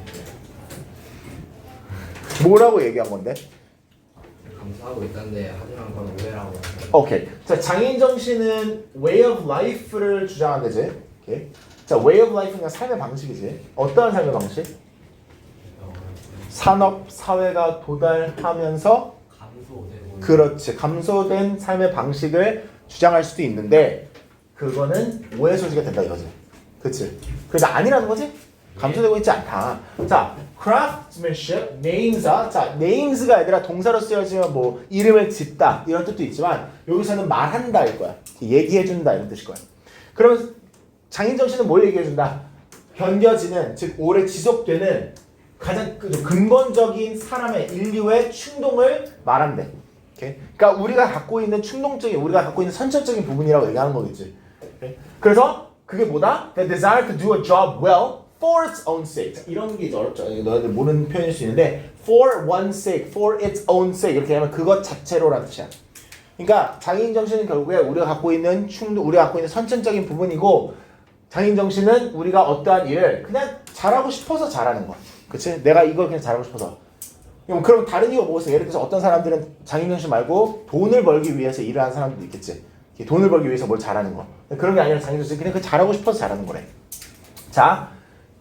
뭐라고 얘기한 건데? 감사하고 있다는데 하지만 그건 오해라고. 오케이. 자, 장인정신은 way of life를 주장한 거지. 오케이. 자, way of life는 삶의 방식이지. 어떠한 삶의 방식? 산업 사회가 도달하면서 감소되고. 그렇지. 감소된 삶의 방식을 주장할 수도 있는데 그거는 오해 소지가 된다 이거지. 그치? 그래서 아니라는 거지? 감소되고 있지 않다. 자, craftsmanship, names야. 자, names가 얘들아 동사로 쓰여지면 뭐 이름을 짓다 이런 뜻도 있지만 여기서는 말한다 일 거야. 얘기해준다 이런 뜻일 거야. 그러면 장인정신은 뭘 얘기해준다? 견뎌지는, 즉 오래 지속되는 가장 근본적인 사람의 인류의 충동을 말한대. 오케이? 그러니까 우리가 갖고 있는 충동적인, 우리가 갖고 있는 선천적인 부분이라고 얘기하는 거겠지. 오케이? 그래서 그게 뭐다? The desire to do a job well for its own sake. 이런 게 어렵죠. 너희들 모르는 표현일 수 있는데 for one's sake, for its own sake 이렇게 하면 그것 자체로라는 뜻이야. 그러니까 장인정신은 결국에 우리가 갖고 있는 우리가 갖고 있는 선천적인 부분이고 장인정신은 우리가 어떠한 일을 그냥 잘하고 싶어서 잘하는 거야. 그치? 내가 이걸 그냥 잘하고 싶어서. 그럼 다른 이유가 뭐겠어? 예를 들어서 어떤 사람들은 장인정신 말고 돈을 벌기 위해서 일을 하는 사람들도 있겠지. 돈을 벌기 위해서 뭘 잘하는 거. 그런 게 아니라 장인정신 그냥 그 잘하고 싶어서 잘하는 거래. 자,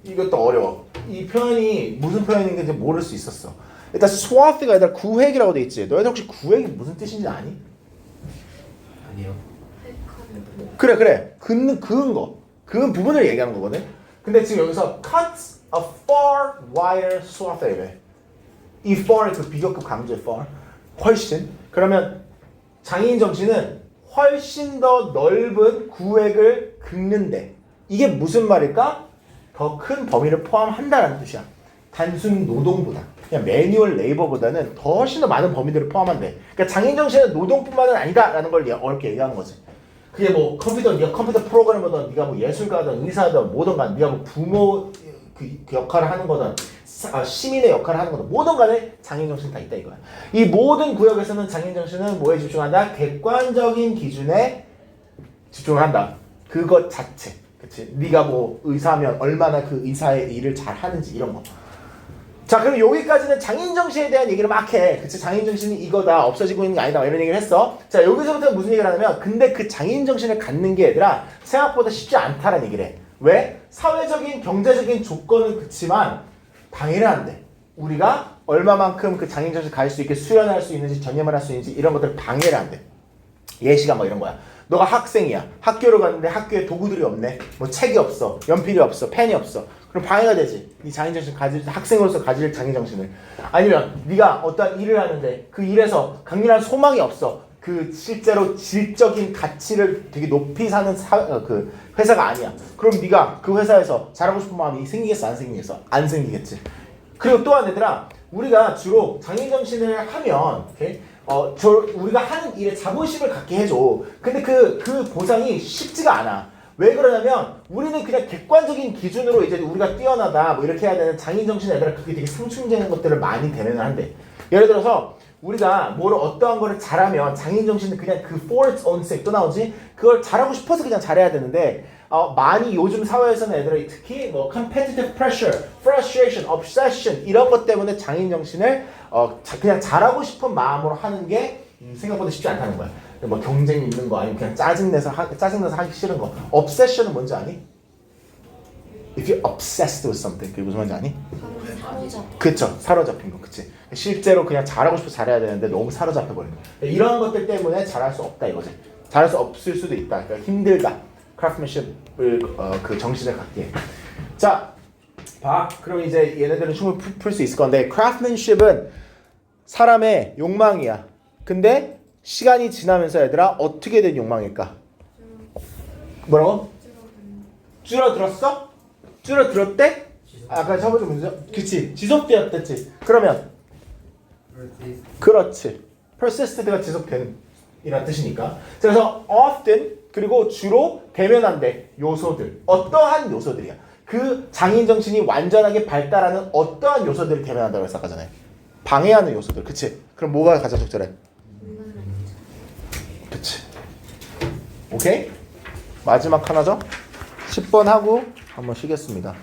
이것도 어려워. 이 표현이 무슨 표현인지 모를 수 있었어. 일단 swath가 아니라 구획이라고 돼 있지. 너희들 혹시 구획이 무슨 뜻인지 아니? 아니요. 그래. 그은 거. 그은 부분을 얘기하는 거거든. 근데 지금 여기서 cuts a far wider swath에 이 far 그 비교급 강조의 far 훨씬. 그러면 장인 정신은 훨씬 더 넓은 구획을 긁는데 이게 무슨 말일까? 더 큰 범위를 포함한다라는 뜻이야. 단순 노동보다 그냥 매뉴얼 레이버보다는 더 훨씬 더 많은 범위들을 포함한대. 그러니까 장인 정신은 노동뿐만은 아니다라는 걸 어렵게 얘기하는 거지. 그게 뭐 네가 컴퓨터 프로그래머든 네가 뭐 예술가든 의사든 뭐든 간에 네가 뭐 부모 그 역할을 하는 거든 시민의 역할을 하는 거든 뭐든 간에 장인정신 다 있다 이거야. 이 모든 구역에서는 장인정신은 뭐에 집중한다? 객관적인 기준에 집중을 한다. 그것 자체. 그치? 네가 뭐 의사면 얼마나 그 의사의 일을 잘 하는지 이런 거. 자, 그럼 여기까지는 장인정신에 대한 얘기를 막 해. 그치? 장인정신이 이거다, 없어지고 있는 게 아니다, 이런 얘기를 했어. 자, 여기서부터 무슨 얘기를 하냐면, 근데 그 장인정신을 갖는 게 얘들아, 생각보다 쉽지 않다라는 얘기를 해. 왜? 사회적인, 경제적인 조건은 그치만, 방해를 안 돼. 우리가 얼마만큼 그 장인정신을 가질 수 있게 수련할 수 있는지, 전념을 할 수 있는지, 이런 것들 방해를 안 돼. 예시가 뭐 이런 거야. 너가 학생이야. 학교로 갔는데 학교에 도구들이 없네. 뭐 책이 없어. 연필이 없어. 펜이 없어. 그럼 방해가 되지. 네 장인정신 가질 학생으로서 가질 장인정신을. 아니면 네가 어떤 일을 하는데 그 일에서 강렬한 소망이 없어. 그 실제로 질적인 가치를 되게 높이 사는 그 회사가 아니야. 그럼 네가 그 회사에서 잘하고 싶은 마음이 생기겠어? 안 생기겠어? 안 생기겠지. 그리고 또한 얘들아, 우리가 주로 장인정신을 하면 오케이? 우리가 하는 일에 자부심을 갖게 해줘. 근데 그 보상이 쉽지가 않아. 왜 그러냐면 우리는 그냥 객관적인 기준으로 이제 우리가 뛰어나다 뭐 이렇게 해야 되는 장인정신 애들은 그게 되게 상충되는 것들을 많이 대면을 한대. 예를 들어서 우리가 뭐를 어떠한 거를 잘하면 장인정신은 그냥 그 for its own sake 또 나오지? 그걸 잘하고 싶어서 그냥 잘해야 되는데 많이 요즘 사회에서는 애들이 특히 뭐 competitive pressure, frustration, obsession 이런 것 때문에 장인정신을 그냥 잘하고 싶은 마음으로 하는 게 생각보다 쉽지 않다는 거야. 뭐 경쟁이 있는 거 아니면 그냥 짜증내서 하기 싫은 거. obsession은 뭔지 아니? If you're obsessed with something, 그게 무슨 말인지 아니? 사로잡. 그쵸, 사로잡힌 거, 그치. 실제로 그냥 잘하고 싶어 잘해야 되는데 너무 사로잡혀버리는 거. 이런 것들 때문에 잘할 수 없다 이거지. 잘할 수 없을 수도 있다. 그러니까 힘들다. 크래프트맨십을 그 정신을 갖게 해. 자, 봐. 그럼 이제 얘네들은 충분히 풀 수 있을 건데, 크래프트맨십은 사람의 욕망이야. 근데 시간이 지나면서 얘들아 어떻게 된 욕망일까? 뭐라고? 줄어들었어? 줄어들었대? 아까 저번에 문제? 그치. 지속되었댔지. 그러면 그렇지. persisted가 지속되는 이란 뜻이니까. 그래서 often 그리고 주로 대면한대 요소들. 어떠한 요소들이야. 그 장인정신이 완전하게 발달하는 어떠한 요소들을 대면한다고 했어 아까 전에. 방해하는 요소들. 그치? 그럼 뭐가 가장 적절해? 그치. 오케이? 마지막 하나죠? 10번 하고 한번 쉬겠습니다.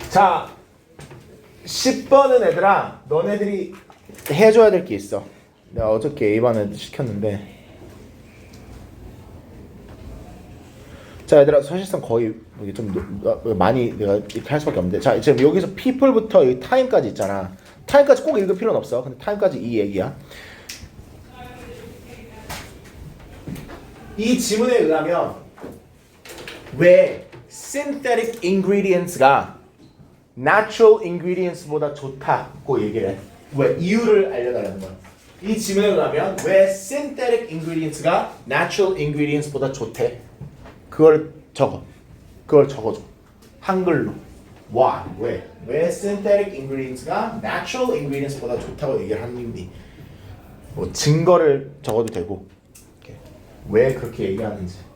자, 10번은 얘들아 너네들이 해줘야 될 게 있어. 내가 어저께 A반을 시켰는데, 자 얘들아 사실상 거의 이게 좀 많이 내가 이렇게 할 수밖에 없는데, 자 지금 여기서 people부터 여기 time까지 있잖아. time까지 꼭 읽을 필요는 없어. 근데 time까지 이 얘기야. 이 지문에 의하면 왜 synthetic ingredients가 natural ingredients보다 좋다고 얘기를 해. 왜? 이유를 알려달라는 거야. 이 지문에 의하면 왜 synthetic ingredients가 natural ingredients보다 좋대? 그걸 적어. 그걸 적어줘. 한글로. Why? 왜? 왜 synthetic ingredients가 natural ingredients보다 좋다고 얘기를 하는지 뭐 증거를 적어도 되고 이렇게. 왜 그렇게 얘기하는지.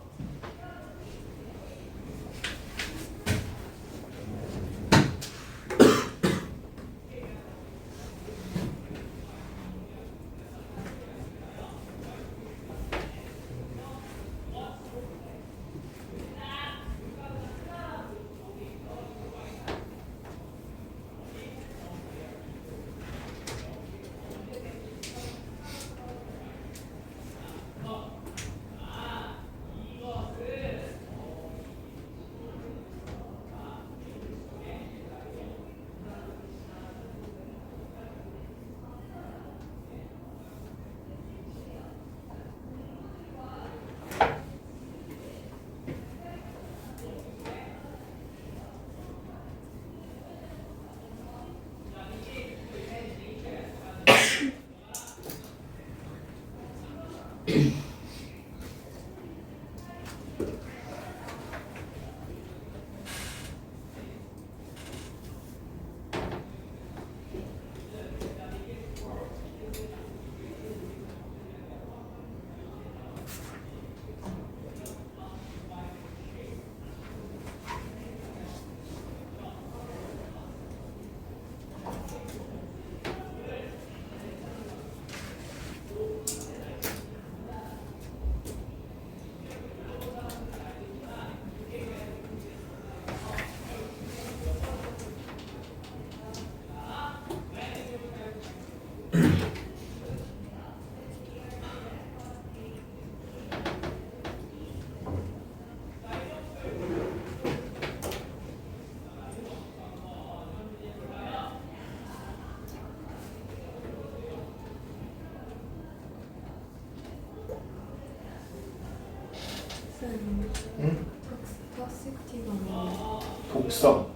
독성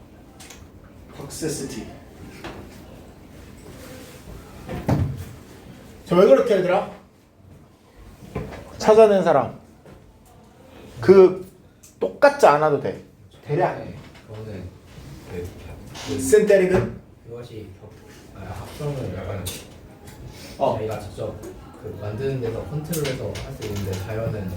toxicity. 자, 왜 그렇게 얘들아? 찾아낸 사람 그 똑같지 않아도 돼. 대략 그거는 synthetic은 그것이 합성을 약간 어. 저희가 직접 만드는 데서 컨트롤해서 할 수 있는데 자연은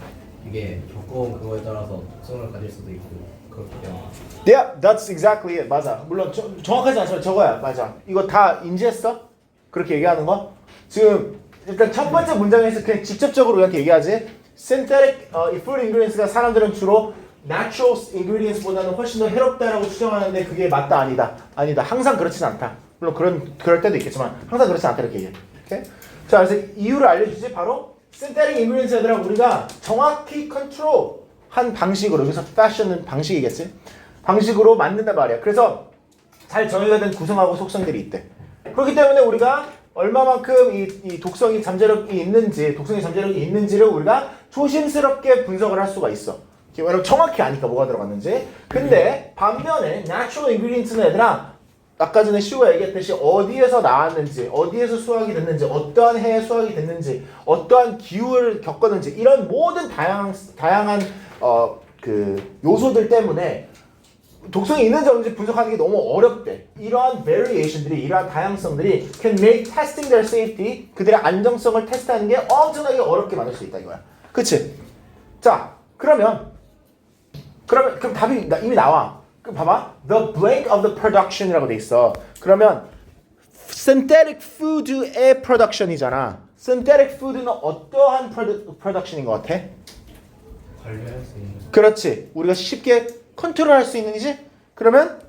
이게 겪어온 그거에 따라서 독성을 가질 수도 있고 그렇기 때문에 Yeah, that's exactly it. 맞아. 물론 정확하지 않지만 저거야. 맞아. 이거 다 인지했어? 그렇게 얘기하는 거? 지금 일단 첫 번째 문장에서 그냥 직접적으로 우리한테 얘기하지. Synthetic food ingredients가 사람들은 주로 natural ingredients보다는 훨씬 더 해롭다라고 추정하는데 그게 맞다 아니다. 아니다. 항상 그렇진 않다. 물론 그럴 때도 있겠지만 항상 그렇진 않다 이렇게 얘기해. 오케이? 자, 그래서 이유를 알려주지. 바로 synthetic ingredients 얘들아 우리가 정확히 컨트롤한 방식으로 여기서 fashion은 방식이겠지. 방식으로 만든단 말이야. 그래서 잘 정의가 된 구성하고 속성들이 있대. 그렇기 때문에 우리가 얼마만큼 이 독성이 잠재력이 있는지를 우리가 조심스럽게 분석을 할 수가 있어. 왜냐면 정확히 아니까 뭐가 들어갔는지. 근데 반면에 natural ingredients는 얘들아 아까 전에 시우가 얘기했듯이 어디에서 나왔는지, 어디에서 수확이 됐는지, 어떠한 해에 수확이 됐는지, 어떠한 기후를 겪었는지 이런 모든 다양한 그 요소들 때문에 독성이 있는지 없는지 분석하는 게 너무 어렵대. 이러한 variation들이, 이러한 다양성들이 can make testing their safety, 그들의 안정성을 테스트하는 게 엄청나게 어렵게 만들 수 있다 이거야. 그치? 자, 그럼 답이 이미 나와. 그럼 봐봐. The blank of the production이라고 돼 있어. 그러면 synthetic food의 production이잖아. synthetic food는 어떠한 production인 것 같아? 관리할 수 있는 그렇지. 우리가 쉽게 컨트롤할 수 있는지? 그러면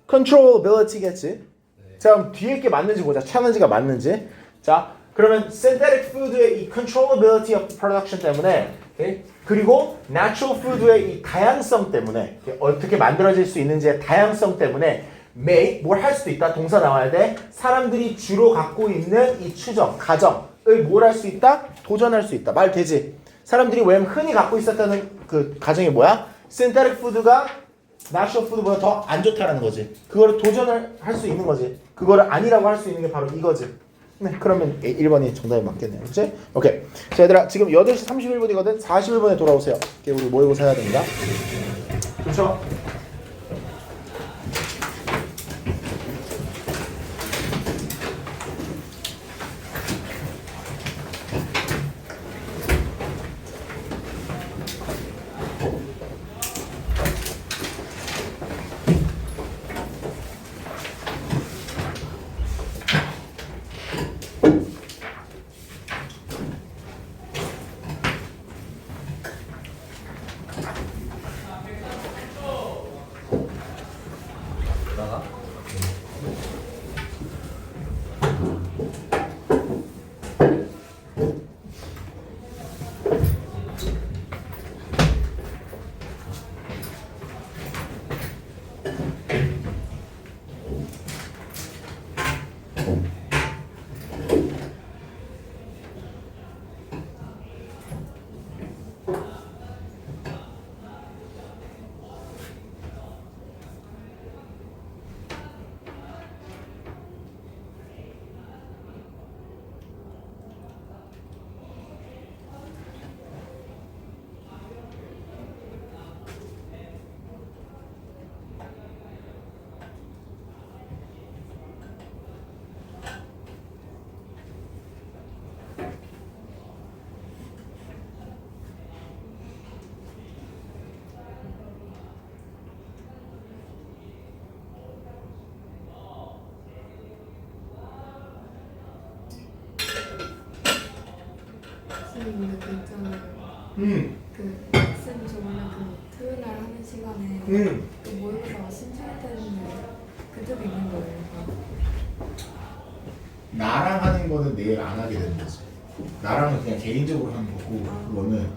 controllability겠지. 네. 자, 그럼 뒤에 게 맞는지 보자. 챌린지가 맞는지. 자, 그러면 synthetic food의 이 controllability of production 때문에, okay? 그리고 natural food의 이 다양성 때문에, okay? 어떻게 만들어질 수 있는지의 다양성 때문에 make 뭘 할 수도 있다. 동사 나와야 돼. 사람들이 주로 갖고 있는 이 추정, 가정을 뭘 할 수 있다? 도전할 수 있다. 말 되지? 사람들이 왜 흔히 갖고 있었다는 그 가정이 뭐야? synthetic food가 natural food보다 더 안 좋다라는 거지. 그거를 도전을 할 수 있는 거지. 그거를 아니라고 할 수 있는 게 바로 이거지. 네, 그러면 1번이 정답이 맞겠네요. 그치? 오케이. 자, 얘들아, 지금 8시 31분이거든. 41분에 돌아오세요. 이렇게 우리 모의고사 해야 됩니다. 좋죠? 나가 선생님 그 있잖아요. 그 학생 저번에 그 토요일 날 하는 시간에 그 모의고사 신청할 때는 그때도 있는 거예요. 나랑 하는 거는 내일 안 하게 되는 거지. 나랑은 그냥 개인적으로 하는 거고, 그거는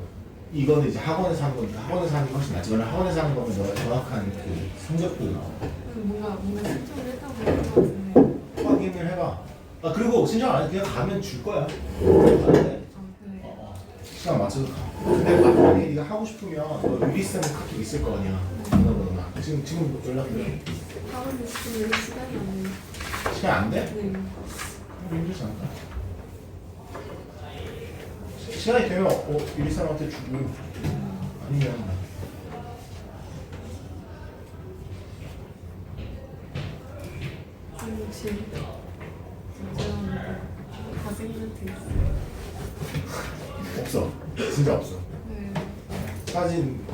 이거는 이제 학원에서 하는 거니까 학원에서 하는 게 훨씬 낫지. 왜냐면 학원에서 하는 거면 너가 정확한 그 성적도 나와. 뭔가 신청을 했다고 그런 것 같은데. 확인을 해봐. 아, 그리고 신청 안 해도 그냥 가면 줄 거야. 그래. 시간 맞춰서 가. 근데 만약에 네가 하고 싶으면 너 유리쌤 카톡 있을 거 아니야. 전화번호나. 지금 연락해요. 다음에 지금 시간이 안 돼요. 시간 안 돼? 네. 힘들지 않을까? 시간이 되면 유리 사람한테 주고 아니면 혹시 제가 가생멘트 있어요? 없어. 진짜 없어. 네. 사진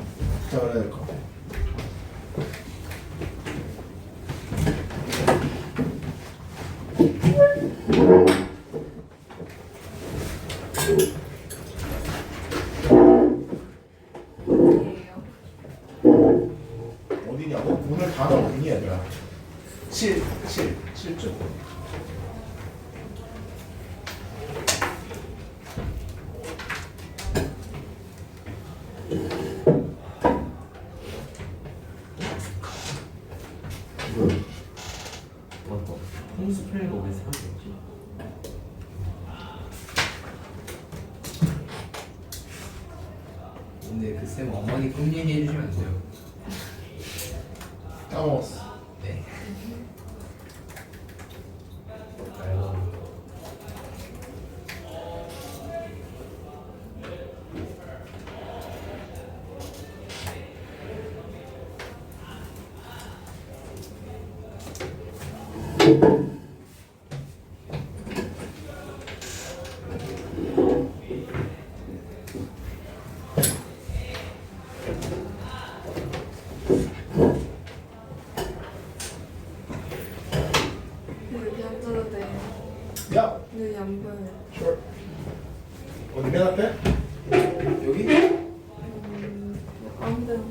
부탁을 해야 될 것 같아. 아니에요. 어디냐고? 오늘 단어 어디니 얘들아? 7쪽. 맞다. 홈스프레이가 왜 사라졌지? 근데 그 쌤 어머니 꿈 얘기해 주시면 안 돼요? 까먹었어. 네. 알고. 여기 앉아도 돼요. 야, 여기 안 보여요. sure. 어디 맨 앞에? 여기? 안 돼요.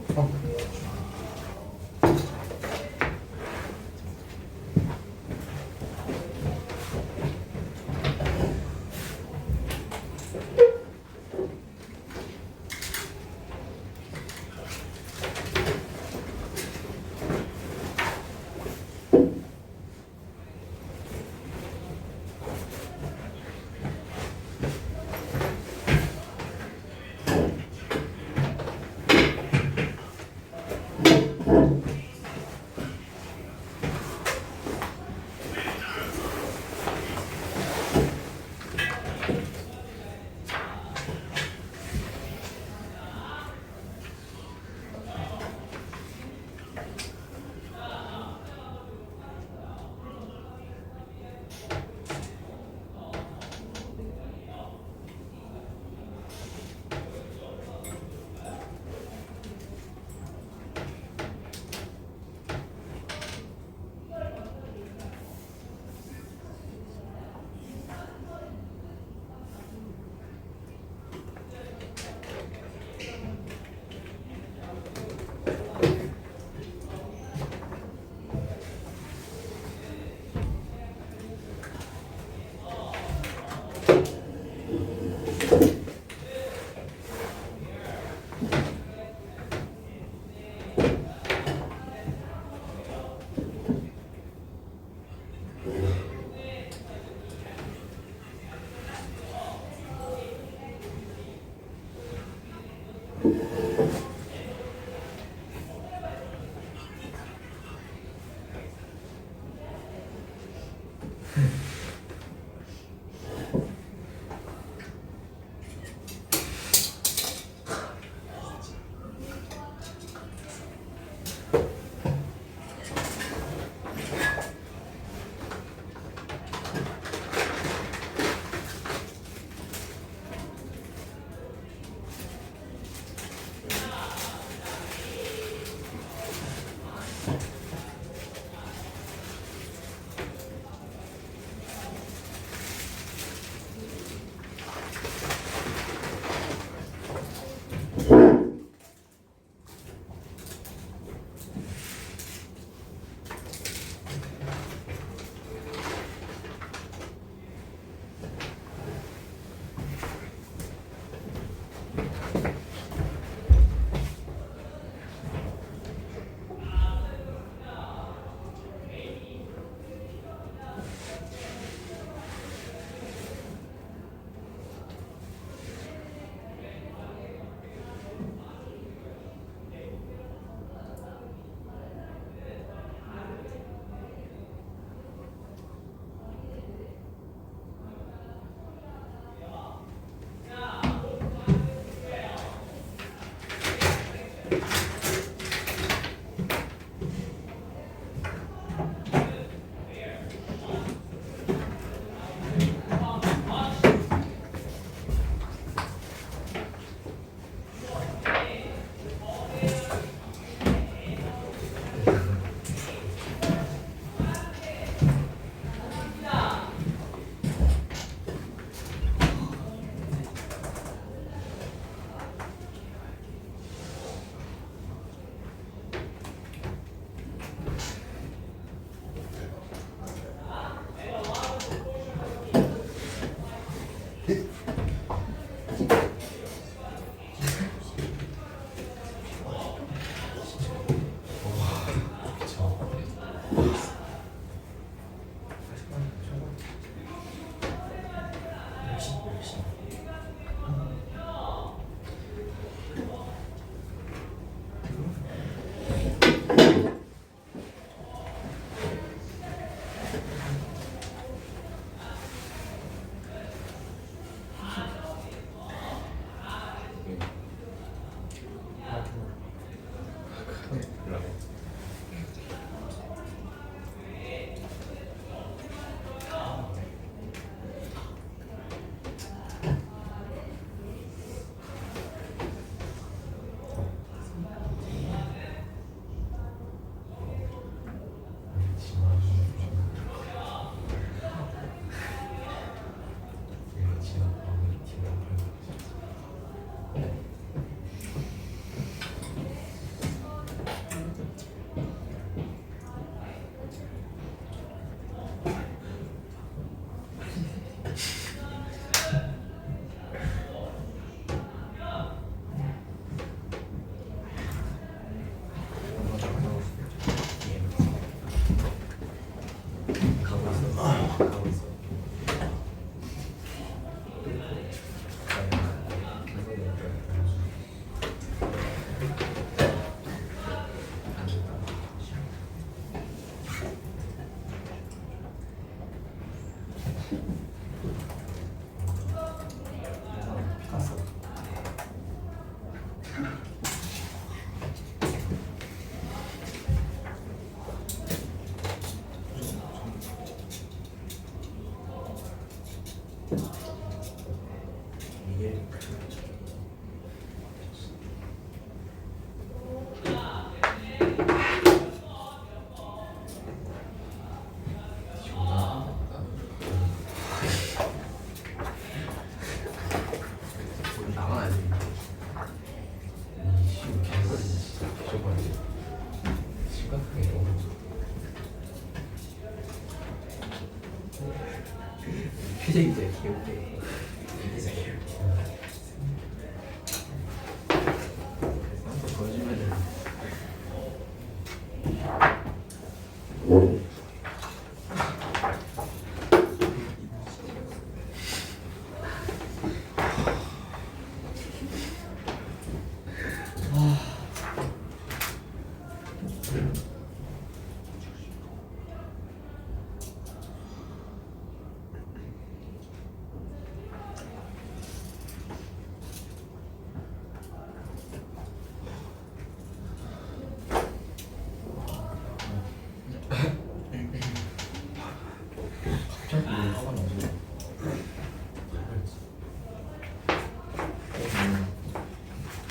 이제 귀엽게.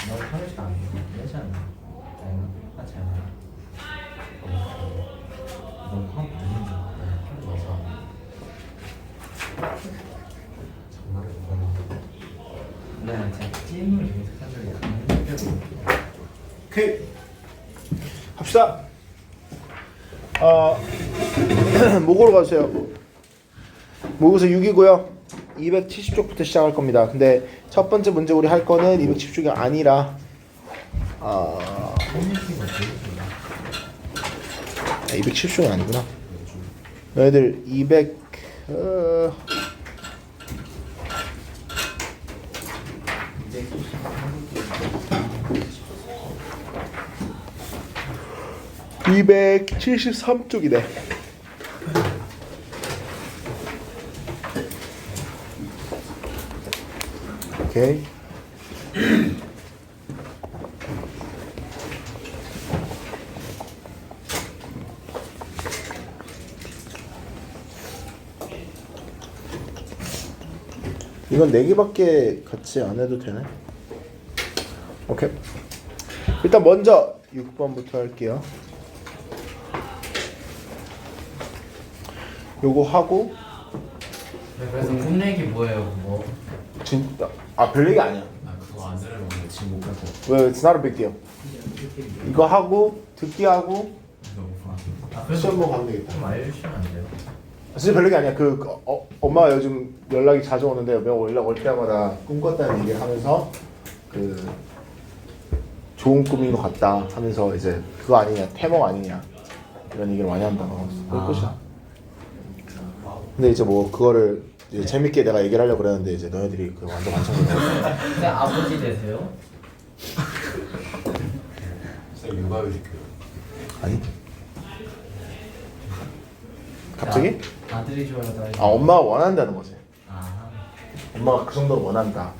너무 하루씩 안 되지 않나? 하지 않나? 너무 화가 많이 나. 하루 와서 정말 네, 제가 찜을 연습한 적이 한 오케이. 합시다. 목으로 가주세요. 모의고사 6이고요. 270쪽부터 시작할 겁니다. 근데 첫 번째 문제 우리 할 거는 270쪽이 아니라 270쪽이 아니구나. 너희들 200 273쪽이네. 오케이. 이건 4개밖에 같이 안 해도 되네. 오케이. 일단 먼저 6번부터 할게요. 요거 하고 그래서 꿈내기 뭐예요, 그거? 진짜 별 얘기 아니야. 그거 안 들으면 지금 못 가고 왜 it's not a big deal. 이거 하고 듣기 하고 너무 불안. 시험 보고 가면 되겠다. 좀 알려주시면 안 돼요? 진짜 별 얘기 아니야. 엄마가 요즘 연락이 자주 오는데 매번 연락 올 때마다 꿈 꿨다는 얘기를 하면서 그 좋은 꿈인 것 같다 하면서 이제 그거 아니냐 태몽 아니냐 이런 얘기를 많이 한다고. 그게 끝이야. 근데 이제 뭐 그거를 이제 재밌게 내가 얘기를 하려고 그랬는데 이제 너희들이 그 완전 완성을 근데 아버지 되세요? 선생님 육아휴직 아니 갑자기? 아들이 좋아요, 딸이? 엄마가 원한다는 거지. 아, 엄마가 그 정도로 원한다.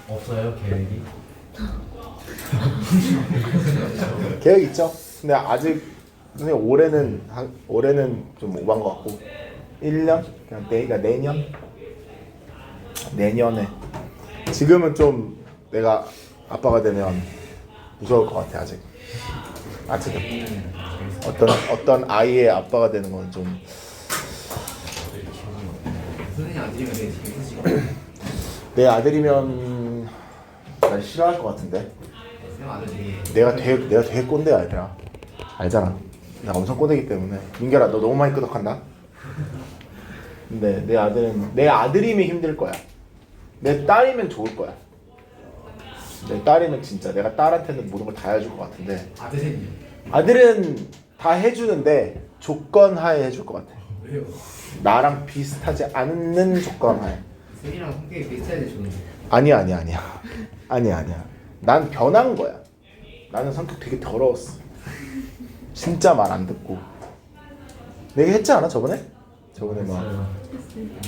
없어요, 계획이? 계획 있죠? 근데 아직 선생님 올해는 좀 오반 것 같고 1년? 그냥 그러니까 내년에 지금은 좀 내가 아빠가 되면 무서울 것 같아 아직은 어떤 아이의 아빠가 되는 건 좀 선생님 아들이면 되게 재밌으실 것 내 아들이면 날 싫어할 것 같은데 쌤 아들 되게 내가 되게 꼰대야 얘들아 알잖아 내가 엄청 꼰대기 때문에 민결아 너 너무 많이 끄덕한다 근데 내 아들이면 힘들 거야 내 딸이면 좋을 거야 내 딸이면 진짜 내가 딸한테는 모든 걸 다 해줄 것 같은데 아들은 아들은 다 해주는데 조건 하에 해줄 것 같아 왜요? 나랑 비슷하지 않는 조건 하에 쌤이랑 성격이 비슷해야 좋은데 아니야 난 변한 거야 나는 성격 되게 더러웠어 진짜 말 안 듣고 내가 했지 않아 저번에 막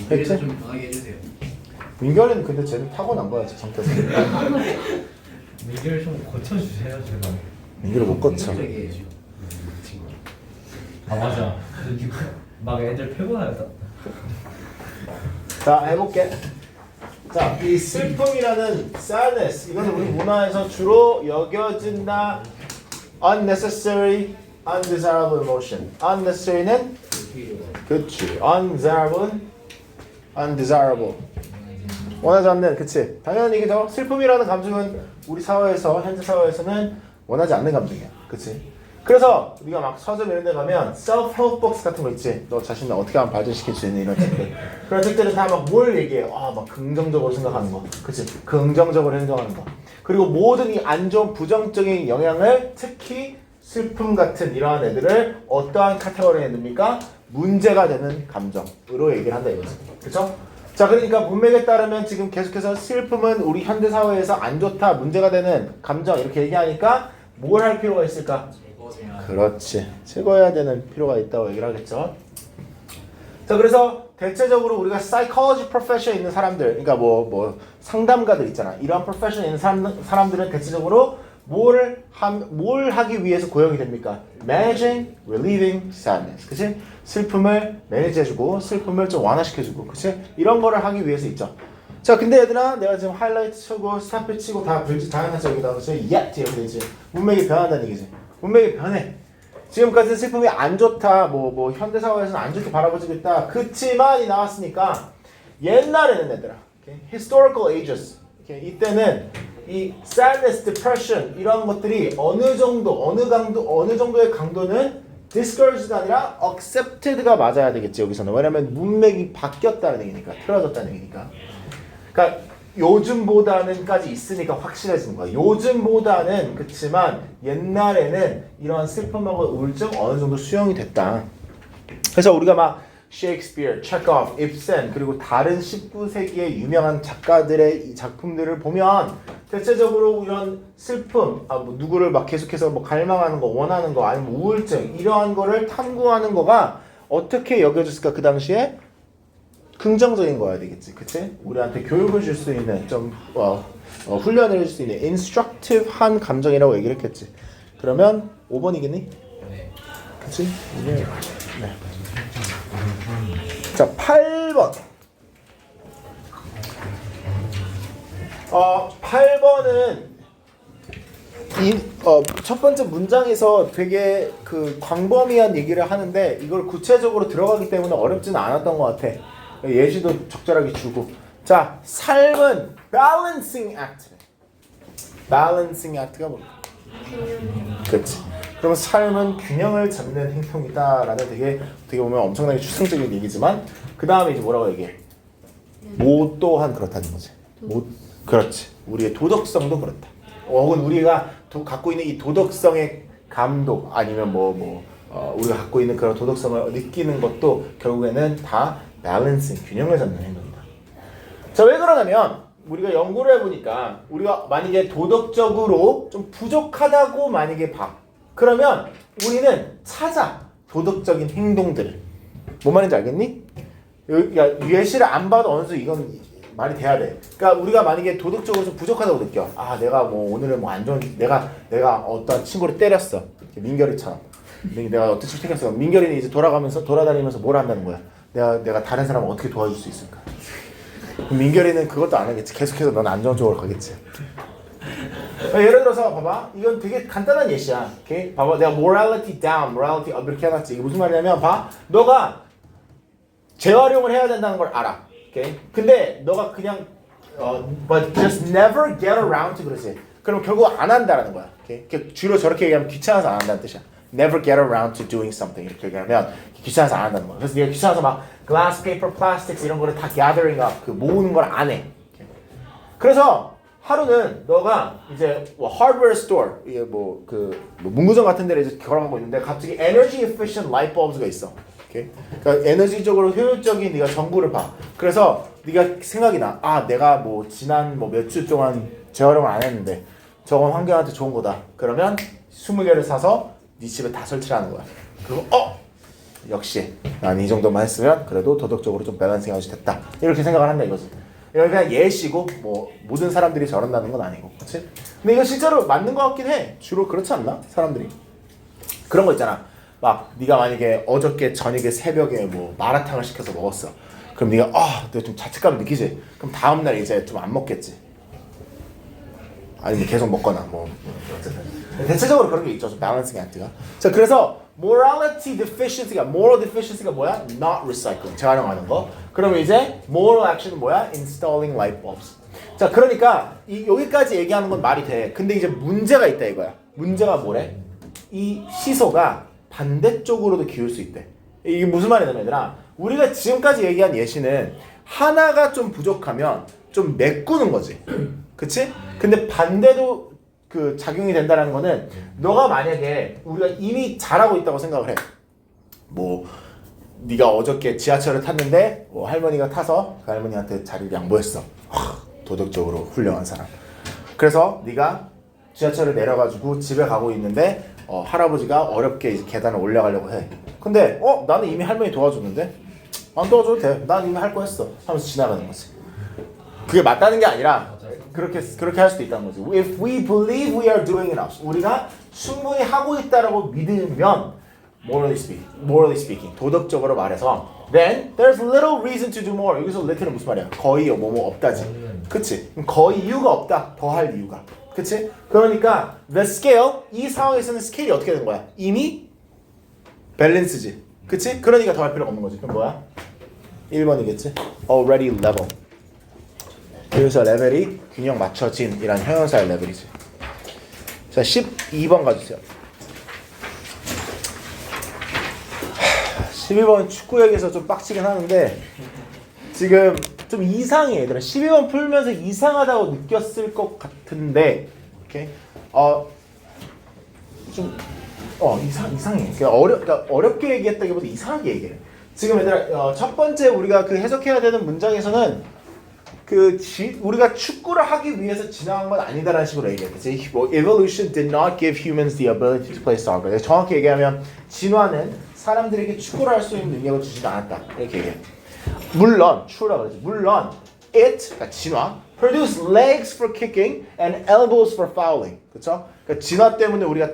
그래서 좀 변하게 해주세요. 민결이는 근데 쟤는 타고난 거야 저 성격이 민규를 좀 고쳐주세요 제발. 민결이 못 고쳐 되게 아 맞아. 막 애들 패고나였다. 자 해볼게 자 이 슬픔이라는 sadness 이것은 우리 문화에서 주로 여겨진다 unnecessary undesirable emotion unnecessary는 그치 undesirable 원하지 않는 그치 당연히 이게죠 슬픔이라는 감정은 우리 사회에서 현재 사회에서는 원하지 않는 감정이야 그치 그래서 우리가 막 서점 이런 데 가면 self-help box 같은 거 있지 너 자신을 어떻게 하면 발전시킬 수 있는 이런 책들 그런 책들은 다 막 뭘 얘기해 막 긍정적으로 생각하는 거 그치 긍정적으로 행동하는 거 그리고 모든 이 안 좋은 부정적인 영향을 특히 슬픔 같은 이러한 애들을 어떠한 카테고리에 넣습니까? 문제가 되는 감정으로 얘기를 한다 이거지 그쵸? 자 그러니까 문맥에 따르면 지금 계속해서 슬픔은 우리 현대사회에서 안 좋다 문제가 되는 감정 이렇게 얘기하니까 뭘 할 필요가 있을까? 그렇지 제거해야 되는 필요가 있다고 얘기를 하겠죠 자 그래서 대체적으로 우리가 psychology profession에 있는 사람들 그러니까 뭐 상담가들 있잖아 이러한 profession에 있는 사람들은 대체적으로 뭘 하기 위해서 고용이 됩니까? managing, relieving sadness 그치? 슬픔을 매니지해주고 슬픔을 좀 완화시켜주고 그치? 이런 거를 하기 위해서 있죠 자 근데 얘들아 내가 지금 하이라이트 치고 스탑을 치고 다 불지 다양한 여기다 그래서 yet 이렇게 되지 문맥이 변한다는 얘기지 문맥이 변해 지금까지 슬픔이 안 좋다 뭐 현대사회에서는 안 좋게 바라보지고 있다 그치만이 나왔으니까 옛날에는 얘들아 okay? historical ages okay? 이때는 이 sadness, depression 이런 것들이 어느 정도의 강도는 discouraged가 아니라 accepted가 맞아야 되겠지 여기서는 왜냐면 문맥이 바뀌었다는 얘기니까 틀어졌다는 얘기니까 그러니까 요즘보다는까지 있으니까 확실해지는 거야 요즘보다는 그치만 옛날에는 이런 슬픔하고 우울증 어느 정도 수용이 됐다 그래서 우리가 막 셰익스피어, 체코프, 입센 그리고 다른 19세기의 유명한 작가들의 이 작품들을 보면 대체적으로 이런 슬픔, 뭐 누구를 막 계속해서 뭐 갈망하는 거, 원하는 거, 아니면 우울증 이러한 거를 탐구하는 거가 어떻게 여겨졌을까 그 당시에 긍정적인 거야 되겠지, 그치? 우리한테 교육을 줄 수 있는 좀 훈련을 줄 수 있는 instructive한 감정이라고 얘기를 했겠지. 그러면 5번이겠니? 네. 그치? 네. 자, 8번. 8번은 첫 번째 문장에서 되게 그 광범위한 얘기를 하는데 이걸 구체적으로 들어가기 때문에 어렵지는 않았던 것 같아. 예시도 적절하게 주고. 자, 삶은 balancing act. balancing act가 뭘까? 그렇지. 그러면 삶은 균형을 잡는 행동이다라는 되게 보면 엄청나게 추상적인 얘기지만 그 다음에 이제 뭐라고 얘기해? 뭐 또한 그렇다는 거지. 그렇지. 우리의 도덕성도 그렇다. 혹은 우리가 갖고 있는 이 도덕성의 감독 아니면 우리가 갖고 있는 그런 도덕성을 느끼는 것도 결국에는 다 밸런싱, 균형을 잡는 행동이다. 자, 왜 그러냐면 우리가 연구를 해보니까 우리가 만약에 도덕적으로 좀 부족하다고 만약에 봐. 그러면 우리는 찾아 도덕적인 행동들을. 뭔 말인지 알겠니? 예시를 안 봐도 어느 정도 이건 말이 돼야 돼. 그러니까 우리가 만약에 도덕적으로 좀 부족하다고 느껴. 아, 내가 오늘은 안 좋은 내가 어떤 친구를 때렸어. 민결이처럼. 내가 어떻게 생각했어? 민결이는 이제 돌아다니면서 뭘 한다는 거야? 내가 다른 사람을 어떻게 도와줄 수 있을까? 그럼 민결이는 그것도 안 하겠지. 계속해서 넌 안 좋은 쪽으로 가겠지. 예를 들어서 봐봐. 이건 되게 간단한 예시야. 오케이? 봐봐. 내가 morality down, morality up 이렇게 해놨지. 이게 무슨 말이냐면 봐. 너가 재활용을 해야 된다는 걸 알아. 오케이? 근데 너가 그냥 but just never get around to 그러지. 그럼 결국 안 한다라는 거야. 오케이? 주로 저렇게 얘기하면 귀찮아서 안 한다는 뜻이야. Never get around to doing something 이렇게 얘기하면 귀찮아서 안 한다는 거야. 그래서 네가 귀찮아서 막 glass, paper, plastics 이런 거를 다 gathering up 그 모으는 걸 안 해. 오케이? 그래서 하루는 너가 이제 뭐 hardware store 이게 뭐 문구점 같은 데를 이제 걸어가고 있는데 갑자기 energy efficient light bulbs가 있어. 오케이? 그러니까 에너지적으로 효율적인 네가 정보를 봐. 그래서 네가 생각이 나. 아, 내가 뭐 지난 뭐 몇 주 동안 재활용을 안 했는데 저건 환경한테 좋은 거다. 그러면 20개를 사서 네 집에 다 설치하는 거야. 그리고 역시 난 이 정도만 했으면 그래도 도덕적으로 좀 밸런싱하지 됐다. 이렇게 생각을 한다 이거지. 이거 그냥 예시고 뭐 모든 사람들이 저런다는 건 아니고, 그렇지? 근데 이거 실제로 맞는 것 같긴 해. 주로 그렇지 않나? 사람들이 그런 거 있잖아. 막 네가 만약에 어저께 저녁에 새벽에 뭐 마라탕을 시켜서 먹었어. 그럼 네가 내가 좀 자책감을 느끼지. 그럼 다음 날 이제 좀 안 먹겠지. 아니면 계속 먹거나 뭐 어쨌든 대체적으로 그런 게 있죠. 좀 밸런싱 액트가. 자, 그래서 moral deficiency가 뭐야? Not recycling, 재활용하는 거. 그러면 이제 moral action은 뭐야? Installing light bulbs. 자, 그러니까 여기까지 얘기하는 건 말이 돼. 근데 이제 문제가 있다 이거야. 문제가 뭐래? 이 시소가 반대쪽으로도 기울 수 있대. 이게 무슨 말이냐면 얘들아, 우리가 지금까지 얘기한 예시는 하나가 좀 부족하면 좀 메꾸는 거지. 그치? 근데 반대도 그 작용이 된다는 거는 너가 만약에 우리가 이미 잘하고 있다고 생각을 해. 뭐 네가 어저께 지하철을 탔는데 뭐 할머니가 타서 그 할머니한테 자리를 양보했어. 도덕적으로 훌륭한 사람. 그래서 네가 지하철을 내려가지고 집에 가고 있는데 할아버지가 어렵게 이제 계단을 올라가려고 해. 근데 나는 이미 할머니 도와줬는데 안 도와줘도 돼. 난 이미 할 거 했어. 하면서 지나가는 거지. 그게 맞다는 게 아니라 그렇게 할 수도 있다는 거지. If we believe we are doing enough, 우리가 충분히 하고 있다라고 믿으면 morally speaking, 도덕적으로 말해서 then there's little reason to do more. 여기서 little은 무슨 말이야? 거의 뭐뭐 없다지. 그치? 거의 이유가 없다. 더 할 이유가. 그치? 그러니까 the scale, 이 상황에서는 스케일이 어떻게 되는 거야? 이미 밸런스지. 그치? 그러니까 더 할 필요가 없는 거지. 그럼 뭐야? 1번이겠지? Already level. 그래서 레벨이 균형 맞춰진 이란 형용사의 레벨이지. 자, 12번 가주세요. 12번 축구 얘기에서 좀 빡치긴 하는데 지금 좀 이상해. 얘들아 12번 풀면서 이상하다고 느꼈을 것 같은데 오케이? 이상해. 그러니까 어렵게 얘기했다기보다 이상하게 얘기해. 지금 얘들아 첫 번째 우리가 그 해석해야 되는 문장에서는 우리가 축구를 하기 위해서 진화한 건 아니다라는 식으로 얘기했지. 뭐 evolution did not give humans the ability to play soccer. 정확히 얘기하면 진화는 사람들에게 축구를 할 수 있는 능력을 주지도 않았다. 이렇게 얘기해. 물론 true라 그러지. 물론 그러니까 진화 produce legs for kicking and elbows for fouling. 그렇죠? 그러니까 진화 때문에 우리가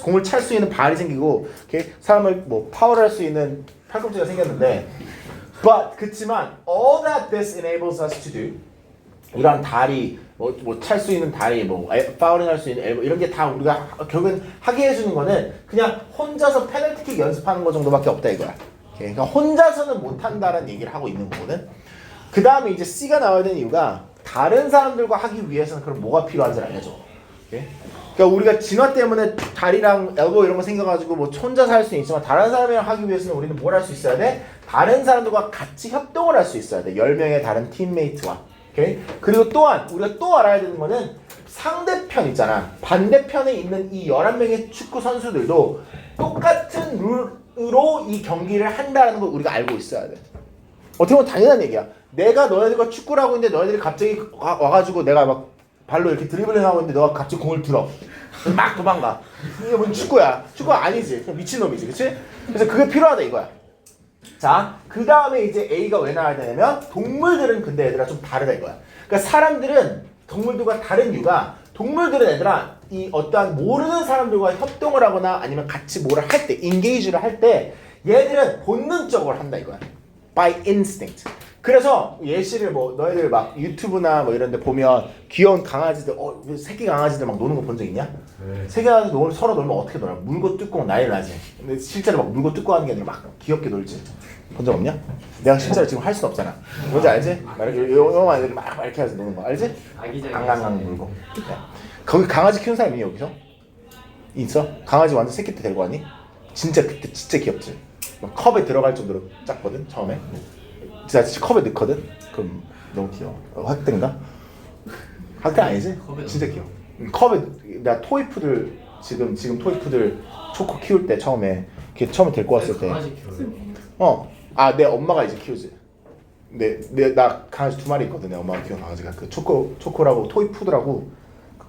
공을 찰 수 있는 발이 생기고, 오케이? 사람을 뭐 파워를 할 수 있는 팔꿈치가 생겼는데. 그치만 all that this enables us to do, 이런 다리, 뭐 찰 수 있는 다리, 뭐 파울링 할 수 있는 엘보, 이런 게 다 우리가 결국엔 하게 해주는 거는 그냥 혼자서 페널티킥 연습하는 거 정도밖에 없다 이거야. 오케이? 그러니까 혼자서는 못한다는 얘기를 하고 있는 거거든. 그 다음에 이제 C가 나와야 되는 이유가 다른 사람들과 하기 위해서는 그럼 뭐가 필요한지를 알려줘. 오케이? 그러니까 우리가 진화 때문에 다리랑 엘보 이런 거 생겨가지고 뭐 혼자서 할 수는 있지만 다른 사람이랑 하기 위해서는 우리는 뭘 할 수 있어야 돼? 다른 사람들과 같이 협동을 할 수 있어야 돼. 10명의 다른 팀메이트와. 오케이? 그리고 또한 우리가 또 알아야 되는 거는 상대편 있잖아. 반대편에 있는 이 11명의 축구 선수들도 똑같은 룰으로 이 경기를 한다는 걸 우리가 알고 있어야 돼. 어떻게 보면 당연한 얘기야. 내가 너희들과 축구를 하고 있는데 너희들이 갑자기 와가지고 내가 막 발로 이렇게 드리블링하고 있는데 너가 갑자기 공을 들어. 막 도망가. 이게 뭔 축구야. 축구가 아니지. 그냥 미친놈이지. 그치? 그래서 그게 필요하다 이거야. 자, 그 다음에 이제 A가 왜 나와야 되냐면 동물들은 근데 얘들아 좀 다르다 이거야. 그러니까 사람들은 동물들과 다른 이유가 동물들은 얘들아 이 어떠한 모르는 사람들과 협동을 하거나 아니면 같이 뭐를 할 때, 인게이지를 할 때 얘들은 본능적으로 한다 이거야. By instinct. 그래서 예시를 뭐 너희들 막 유튜브나 뭐 이런 데 보면 귀여운 강아지들, 새끼 강아지들 막 노는 거 본 적 있냐? 새끼 강아지 서로 놀면 어떻게 놀아? 물고 뜯고 난리 나지. 근데 실제로 막 물고 뜯고 하는 게 아니라 막 귀엽게 놀지. 본 적 없냐? 내가 실제로 지금 할 순 없잖아. 뭔지 알지? 막 이렇게 요만 애들이 막 이렇게 해서 노는 거 알지? 앙앙앙 물고. 네. 거기 강아지 키우는 사람이 여기서? 있어? 강아지 완전 새끼 때 데리고 왔니? 진짜 그때 진짜 귀엽지? 막 컵에 들어갈 정도로 작거든 처음에. 진짜 컵에 넣거든? 그럼 너무 귀여워. 학대인가? 학대 아니지? 진짜 귀여워. 컵에 나 토이푸들 지금 토이푸들 초코 키울 때 처음에 걔 처음에 데리고 왔을 때 강아지 키워요? 내 엄마가 이제 키우지. 나 강아지 2마리 있거든. 내 엄마가 키운 강아지가 그 초코라고 토이푸드라고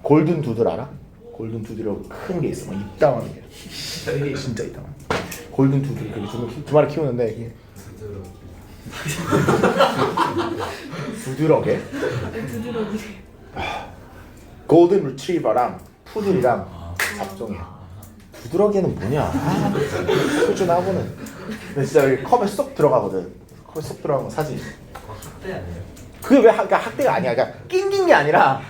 골든 두들 알아? 골든 두들이라고 큰 게 있어. 막 이따만한 게. 진짜 이따만. 골든 두들 그렇게 2마리 키우는데 이게 부드럽게. 두드러기. 골든 리트리버랑 푸들이랑 잡종이야. 부드러기는 뭐냐? 수준하고는. 근데 진짜 여기 컵에 쏙 들어가거든. 컵에 쏙 들어간 거 사진. 학대 아니에요? 그게 왜 그러니까 학대가 아니야. 그러니까 낑긴 게 아니라,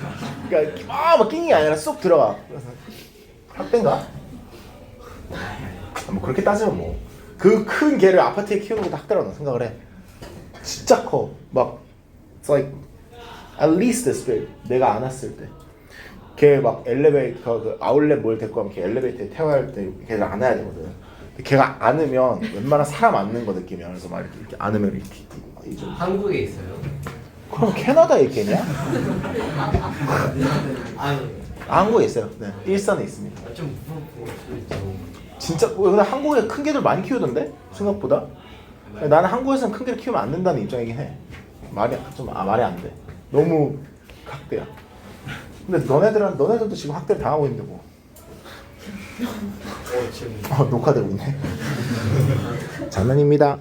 그러니까 막 낑긴 게 아니라 쏙 들어가. 그래서 학대인가? 뭐 그렇게 따지면 뭐 그 큰 개를 아파트에 키우는 것도 학대라고 생각을 해. 진짜 커. 막 it's like at least this big. 내가 안았을 때. 걔 막 엘리베이터 그 아울렛 뭘 데리고 가면 걔 엘리베이터에 태워야 할 때 걔를 안아야 되거든. 근데 걔가 안으면 웬만한 사람 안는 거 느낌이야. 그래서 막 이렇게 안으면 이렇게 좀. 한국에 있어요? 그럼 캐나다에 걔냐? 아니 한국에 있어요. 네, 일선에 있습니다. 좀 무섭고 있죠. 진짜 근데 한국에 큰 개들 많이 키우던데 생각보다. 나는 한국에서는 큰 개를 키우면 안 된다는 입장이긴 해. 말이 안 돼. 너무 학대야. 근데 너네들도 지금 학대를 당하고 있는데 뭐. 지금 녹화되고 있네. 장난입니다.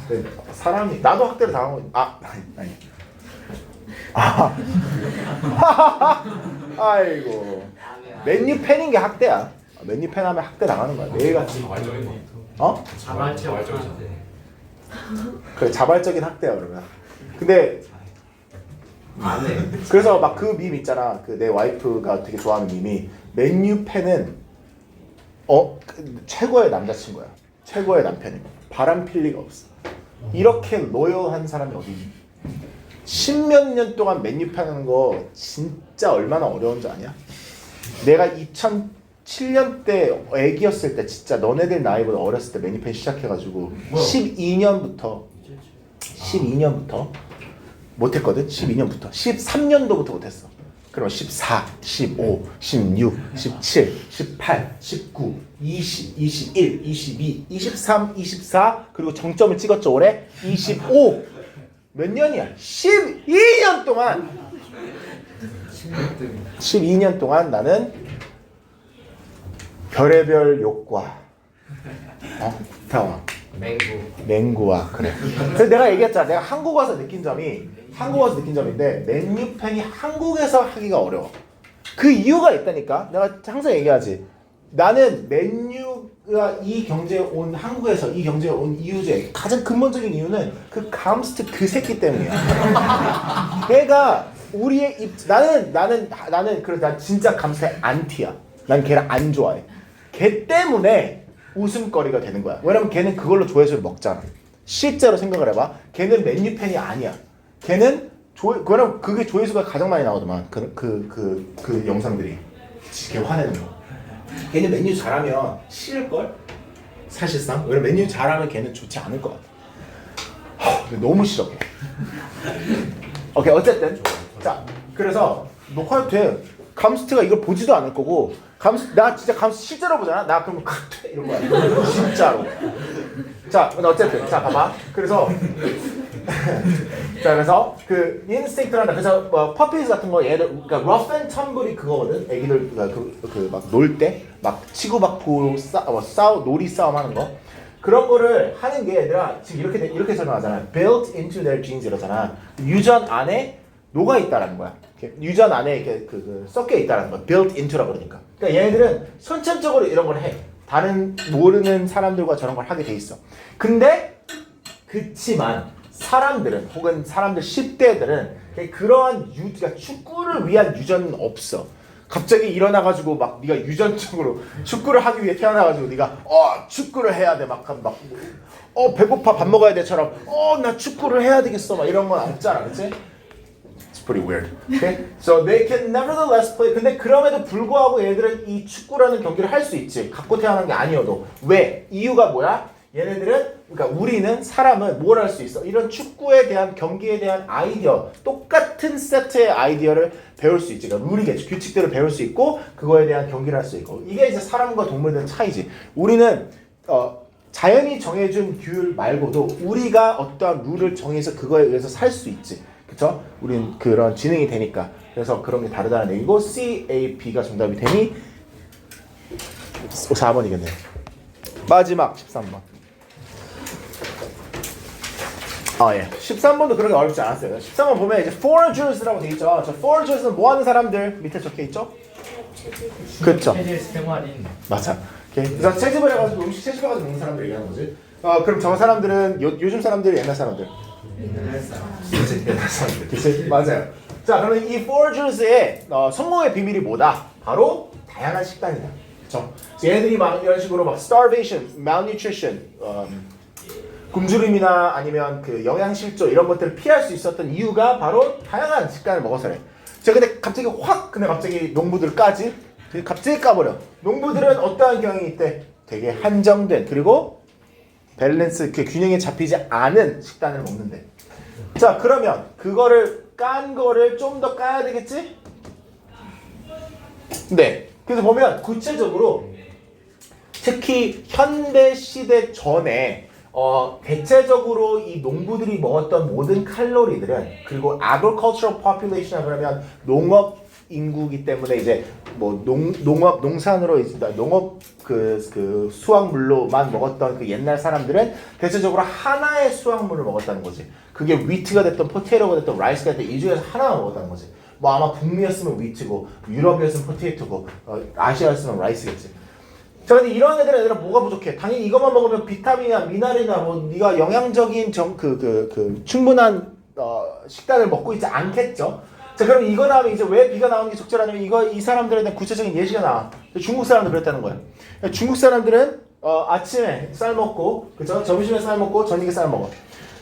네, 사람이 나도 학대를 당하고 아니. 아이고. 맨유 팬인 게 학대야. 맨유 팬하면 학대 당하는 거야. 매일같이. 자발적. 그래 자발적인 학대야 그러면. 근데 그래서 막 그 밈 있잖아. 그 내 와이프가 되게 좋아하는 밈이 맨유 팬은 최고의 남자친구야. 최고의 남편이야. 바람 필 리가 없어. 이렇게 로열한 사람이 어디 있니? 10몇 년 동안 맨유 팬하는 거 진짜 얼마나 어려운 줄 아냐? 내가 2007년 때 애기였을 때 진짜 너네들 나이보다 어렸을 때 맨유 팬 시작해가지고 12년부터 못했거든. 12년부터 13년도부터 못했어. 그럼 14, 15, 16, 17, 18, 19, 20, 21, 22, 23, 24 그리고 정점을 찍었죠 올해 25. 몇 년이야? 12년 동안 12년 동안 나는 별의별 욕과 맹구와 그래. 그래서 내가 얘기했잖아. 내가 한국 와서 느낀 점인데 맨유 팬이 한국에서 하기가 어려워. 그 이유가 있다니까. 내가 항상 얘기하지. 나는 맨유가 이 경제에 온 한국에서 이 경제에 온 이유 중에 가장 근본적인 이유는 그 감스트 그 새끼 때문이야. 걔가 우리의 나는 그래 난 진짜 감스트의 안티야. 난 걔를 안 좋아해. 걔 때문에 웃음거리가 되는 거야. 왜냐면 걔는 그걸로 조회수를 먹잖아. 실제로 생각을 해봐. 걔는 맨유 팬이 아니야. 걔는 왜냐면 그게 조회수가 가장 많이 나오더만. 그 영상들이. 걔 화내는 거. 걔는 맨유 잘하면 싫을걸? 사실상. 왜냐면 맨유 잘하면 걔는 좋지 않을 것 같아. 근데 너무 싫어. 오케이 어쨌든. 자 그래서 녹화해도 돼. 감스트가 이걸 보지도 않을 거고 나 진짜 감스트 실제로 보잖아. 나 그러면 이런 거야. 진짜로. 자 어쨌든 자 봐봐. 그래서 그 인스팅크란다. 그래서 뭐 퍼피즈 같은 거 얘들 그러니까 러프 앤 텀블이 그거거든. 애기들 그 막 놀 때 막 치고받고 놀이 싸움 하는 거. 그런 거를 하는 게 얘들아 지금 이렇게 설명하잖아. Built into their genes 이러잖아. 유전 안에 녹아 있다라는 거야. 이렇게 유전 안에 이렇게 섞여 있다라는 거야. built into라 그러니까. 그러니까 얘네들은 선천적으로 이런 걸 해. 다른 모르는 사람들과 저런 걸 하게 돼 있어. 근데 그치만 사람들은 혹은 사람들 10대들은 그러한 그러니까 축구를 위한 유전은 없어. 갑자기 일어나가지고 막 네가 유전적으로 축구를 하기 위해 태어나가지고 네가 축구를 해야 돼 막 배고파 밥 먹어야 돼처럼 나 축구를 해야 되겠어 막 이런 건 없잖아, 그렇지? It's pretty weird. Okay? So they can nevertheless play. 근데 그럼에도 불구하고 얘들은 이 축구라는 경기를 할 수 있지. 갖고 태어난 게 아니어도. 왜? 이유가 뭐야? 얘네들은 그러니까 우리는 사람은 뭘 할 수 있어? 이런 축구에 대한 경기에 대한 아이디어 똑같은 세트의 아이디어를 배울 수 있지. 그러니까 룰이겠지. 규칙들을 배울 수 있고 그거에 대한 경기를 할 수 있고 이게 이제 사람과 동물들의 차이지. 우리는 자연이 정해준 규율 말고도 우리가 어떠한 룰을 정해서 그거에 의해서 살 수 있지. 그쵸? 우린 그런 지능이 되니까. 그래서 그런 게 다르다는 얘기고 C, A, B가 정답이 되니 4번이겠네요. 마지막 13번. 예. 13번도 그렇게 어렵지 않았어요. 13번 보면 이제 foragers라고 돼 있죠. 저 foragers는 뭐 하는 사람들 밑에 적혀 있죠? 그렇죠. 체질 생활인. 맞아. 오케이. 그래서 채집을 해가지고 음식 채집해가지고 먹는 사람들 얘기하는 거지. 그럼 저 사람들은 요즘 사람들, 옛날 사람들. 옛날 사람들. 그치? 맞아요. 자, 그러면 이 foragers의 성공의 비밀이 뭐다? 바로 다양한 식단이다. 그렇죠? 얘네들이 막 이런 식으로 막 starvation, malnutrition, 굶주림이나 아니면 그 영양실조 이런 것들을 피할 수 있었던 이유가 바로 다양한 식단을 먹어서래. 자, 근데 갑자기 농부들을 까지? 갑자기 까버려. 농부들은 어떠한 경향이 있대? 되게 한정된 그리고 밸런스, 그 균형이 잡히지 않은 식단을 먹는데. 자, 그러면 그거를 깐 거를 좀 더 까야 되겠지? 네. 그래서 보면 구체적으로 특히 현대 시대 전에 대체적으로 이 농부들이 먹었던 모든 칼로리들은 그리고 agricultural population 그러면 농업 인구기 때문에 이제 뭐 농산으로 이제 농업 그 수확물로만 먹었던 그 옛날 사람들은 대체적으로 하나의 수확물을 먹었다는 거지. 그게 위트가 됐던 포테이토가 됐던 라이스가 됐던 이 중에서 하나만 먹었다는 거지. 뭐 아마 북미였으면 위트고 유럽이었으면 포테이토고 아시아였으면 라이스겠지. 자, 근데 이런 애들은 뭐가 부족해? 당연히 이것만 먹으면 비타민이나 미네랄이나 뭐 네가 영양적인 충분한 식단을 먹고 있지 않겠죠? 자, 그럼 이거 나오면 이제 왜 B가 나오는 게 적절하냐면 이 사람들에 대한 구체적인 예시가 나와. 중국 사람들 그랬다는 거야. 중국 사람들은 아침에 쌀 먹고, 그죠? 점심에 쌀 먹고, 저녁에 쌀 먹어.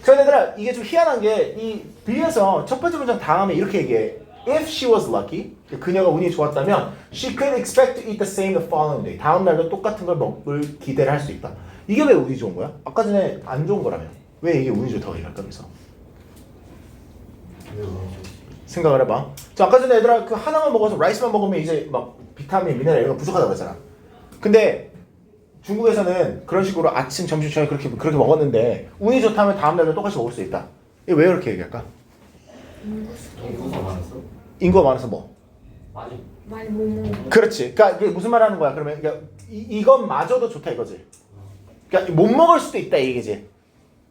자, 얘들아, 이게 좀 희한한 게 이 B에서 첫 번째 문장 다음에 이렇게 얘기해. If she was lucky, 그녀가 운이 좋았다면 she could expect to eat the same the following day. 다음 날도 똑같은 걸 먹을 기대를 할 수 있다. 이게 왜 운이 좋은 거야? 아까 전에 안 좋은 거라며. 왜 이게 운이 좋다고 얘기할까? 그래서 생각을 해봐. 자, 아까 전에 얘들아 그 하나만 먹어서 라이스만 먹으면 이제 막 비타민, 미네랄 이런 거 부족하다고 했잖아. 근데 중국에서는 그런 식으로 아침, 점심, 저녁 그렇게 먹었는데 운이 좋다면 다음 날도 똑같이 먹을 수 있다. 이게 왜 그렇게 얘기할까? 인구가 많았어? 인구가 많아서 뭐? 많이 못 먹는. 그렇지. 그러니까 이게 무슨 말 하는 거야? 그러면 그러니까 이것마저도 좋다 이거지. 그러니까 못 먹을 수도 있다 이 얘기지.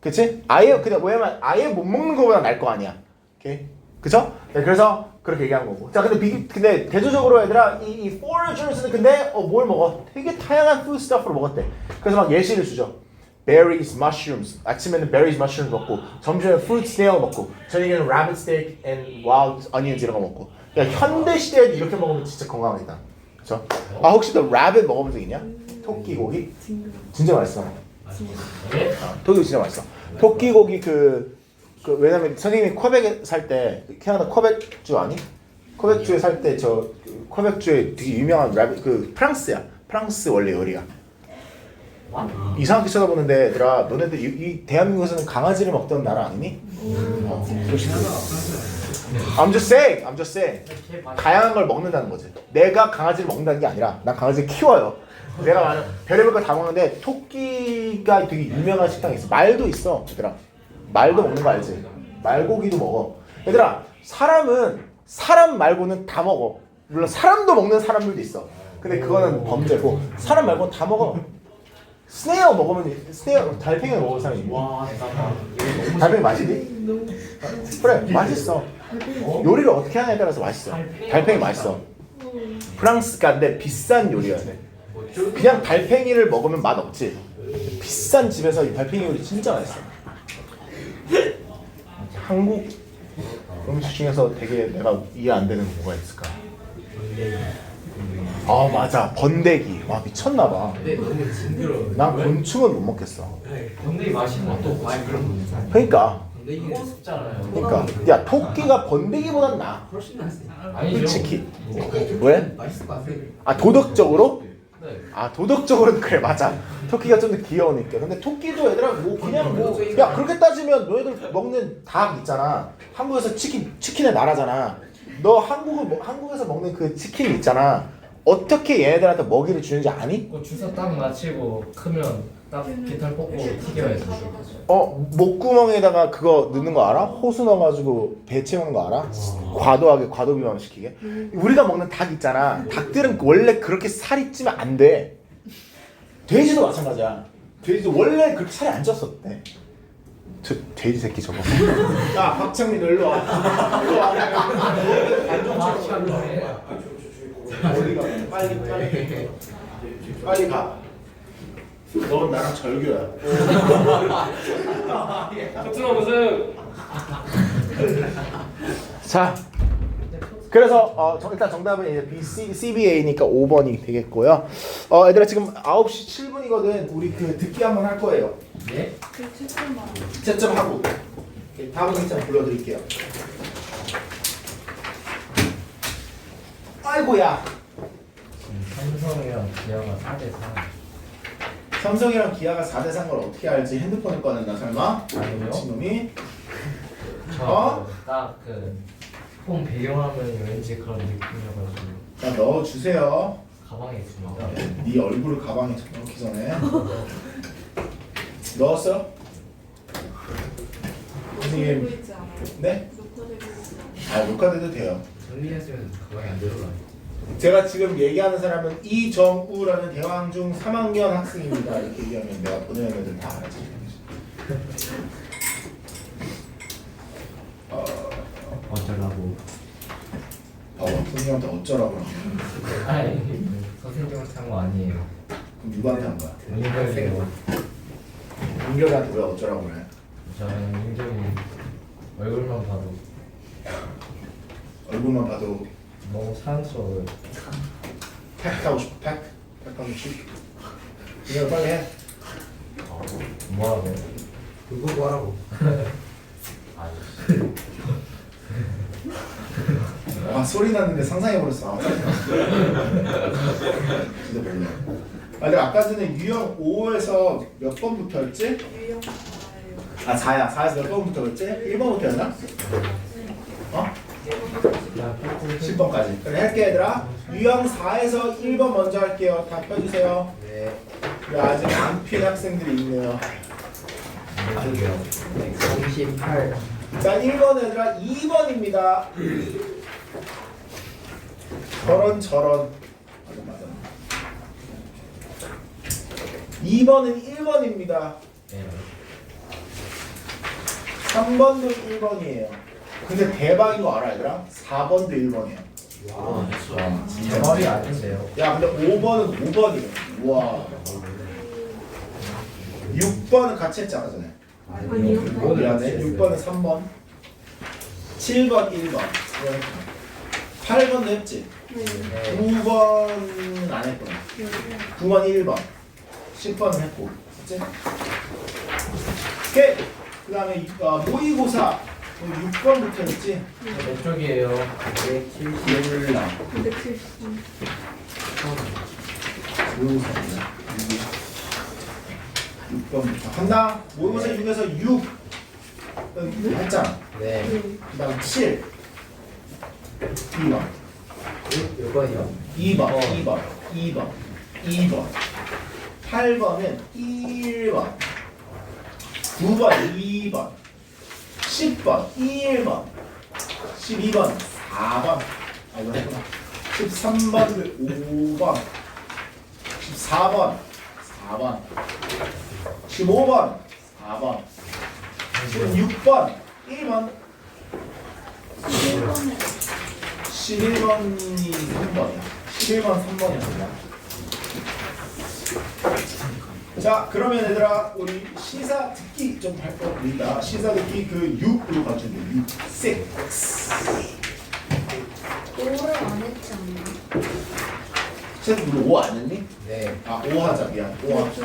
그렇지? 아예 그냥 왜냐면 아예 못 먹는 거보다 나을 거 아니야. 오케이? 그죠? 네, 그래서 그렇게 얘기한 거고. 자, 근데 대조적으로 얘들아 이 foragers는 근데 뭘 먹어? 되게 다양한 food stuff를 먹었대. 그래서 막 예시를 주죠. berries, mushrooms. 아침에는 berries, mushrooms 먹고, 점심에는 fruit snail 먹고, 저녁에는 rabbit steak and wild onions 이런 거 먹고. 그러니까 현대 시대에도 이렇게 먹으면 진짜 건강하겠다. 그렇죠? 아, 혹시 너 rabbit 먹어본 적 있냐? 토끼 고기? 진짜 맛있어. 토끼 진짜 맛있어. 토끼 고기 왜냐면 선생님이 퀘벡에 살 때 캐나다 퀘벡주 아니? 퀘벡주에 살 때 퀘벡주에 되게 유명한 라비 프랑스야. 프랑스 원래 요리가. 이상하게 쳐다보는데 얘들아 너네들 이 대한민국에서는 강아지를 먹던 나라 아니니? I'm just saying. 다양한 걸 먹는다는 거지. 내가 강아지를 먹는다는 게 아니라 난 강아지를 키워요. 내가 별의별 걸 다 먹는데 토끼가 되게 유명한 식당이 있어. 말도 있어 얘들아. 말도 먹는 거 알지? 말고기도 먹어. 얘들아 사람은 사람 말고는 다 먹어. 물론 사람도 먹는 사람들도 있어. 근데 그거는 범죄고 사람 말고는 다 먹어. 스네어 먹으면 스네어 달팽이 먹을 사람이 있니? 와 대단하다. 달팽이 맛있니? 그래 맛있어. 요리를 어떻게 하냐에 따라서 맛있어. 달팽이 맛있어. 프랑스가 근데 비싼 요리여야 돼. 그냥 달팽이를 먹으면 맛 없지. 비싼 집에서 이 달팽이 요리 진짜 맛있어. 한국 음식 중에서 되게 내가 이해 안 되는 게 뭐가 있을까? 아 맞아 번데기. 와 미쳤나봐. 근데 너무 징그러워. 난 곤충은 못 먹겠어. 건데기 맛있는 또 많이 그런 거 있잖아요. 그러니까 건더기는 호습잖아요. 그러니까 야 토끼가 번데기보단 나아. 훨씬 낫지. 아니죠. 솔직히. 왜? 맛있을 것 같아. 아 도덕적으로? 네. 아 도덕적으로는 그래 맞아. 토끼가 좀 더 귀여우니까. 근데 토끼도 얘들아 뭐 그냥 뭐 야 그렇게 따지면 너희들 먹는 닭 있잖아. 한국에서 치킨의 나라잖아. 너 한국에서 먹는 그 치킨 있잖아. 어떻게 얘네들한테 먹이를 주는지 아니? 그 주사 딱 맞히고 크면 딱 깃털 뽑고 튀겨야지. 목구멍에다가 그거 넣는 거 알아? 호수 넣어가지고 배 채우는 거 알아? 과도하게 과도 비만시키게. 우리가 먹는 닭 있잖아. 닭들은 원래 그렇게 살이 찌면 안 돼. 돼지도 마찬가지야. 돼지도 원래 그렇게 살이 안 쪘었대. 저 돼지 새끼 저거. 야 박창민 일로 와. 일로 와. 어디 가? 빨리 가. 넌 나랑 절교야. 토트넘 우승. 자, 그래서 일단 정답은 이제 CBA니까 5번이 되겠고요. 얘들아 지금 9시 7분이거든. 우리 그 듣기 한번 할 거예요. 예? 그 채점만. 채점하고 다음 문장 불러드릴게요. 아이고야. 삼성이랑 기아가 4대 4. 삼성이랑 기아가 4대 3을 어떻게 알지? 핸드폰을 꺼냈나 설마? 아니요. 미친놈이? 어? 저딱그폰 배경화면이 왠지 그런 느낌이어가지고 자 넣어주세요. 가방에 있습니다. 네 얼굴을 가방에 넣기 전에 넣었어? 선생님 있지 않아요? 네? 녹화되고 있지 않아요? 녹화돼도 돼요. 정리했으면 가방에 안 들어가. 제가 지금 얘기하는 사람은 이정우라는 대왕중 3학년 학생입니다. 이렇게 얘기하면 내가 보내는 애들 다 알아지. 어쩌라고. 선생님한테 어쩌라고. 아니 선생님한테 한 거 아니에요. 그럼 누구한테 한 거야? 민경이요. 민결이한테 왜 어쩌라고 그래? 저는 민경이 얼굴만 봐도 얼굴만 봐도 너무 사랑스러워요. 팩하고 싶어. 팩하고 싶어. 민결 빨리 해. 뭐라고요? 그거 하라고. 와 소리 났는데 상상해버렸어. 아, 짜증나. 진짜 별로야. 내가 아까 전에 유형 5에서 몇 번부터였지? 유형 4예요. 아 4야. 4에서 몇 번부터였지? 1번부터였나? 어? 10번까지. 그래 할게 얘들아. 유형 4에서 1번 먼저 할게요. 다 펴주세요. 네. 그래, 아직 안 핀 학생들이 있네요. 저기요. 38. 자 1번 얘들아 2번입니다. 저런 맞아 2번은 1번입니다. 네. 3번도 1번이에요. 근데 대박인 거 알아 얘들아? 4번도 1번이야. 제 말이 아닌데요. 야 근데 5번은 5번이래. 우와. 6번은 같이 했지 않아 전에? 아니요. 미안해. 6번은 3번 7번 1번 8번도 했지? 네. 9번은 안 했구나. 9번 1번 10번은 했고 그치? 오케이. 그 다음에 모의고사 6번부터 했지? 몇 쪽이에요? 170 270. 모의고사입니다. 6번부터 간다. 모의고사 6에서 6 했잖아. 네. 그 다음 7 2번 6번이요. 2번 8번은 1번 9번 2번 10번 1번 12번 4번 13번 5번 14번 4번 15번 4번 16번 1번 11번이 3번이야 11번 3번이야 자 그러면 얘들아 우리 시사 듣기 좀 할 겁니다 시사 듣기 그 6으로 가주면 6 오를 안 했지 않나? 쟤는 우리 5 안 했니? 네. 아 5 하자 미안 5 하자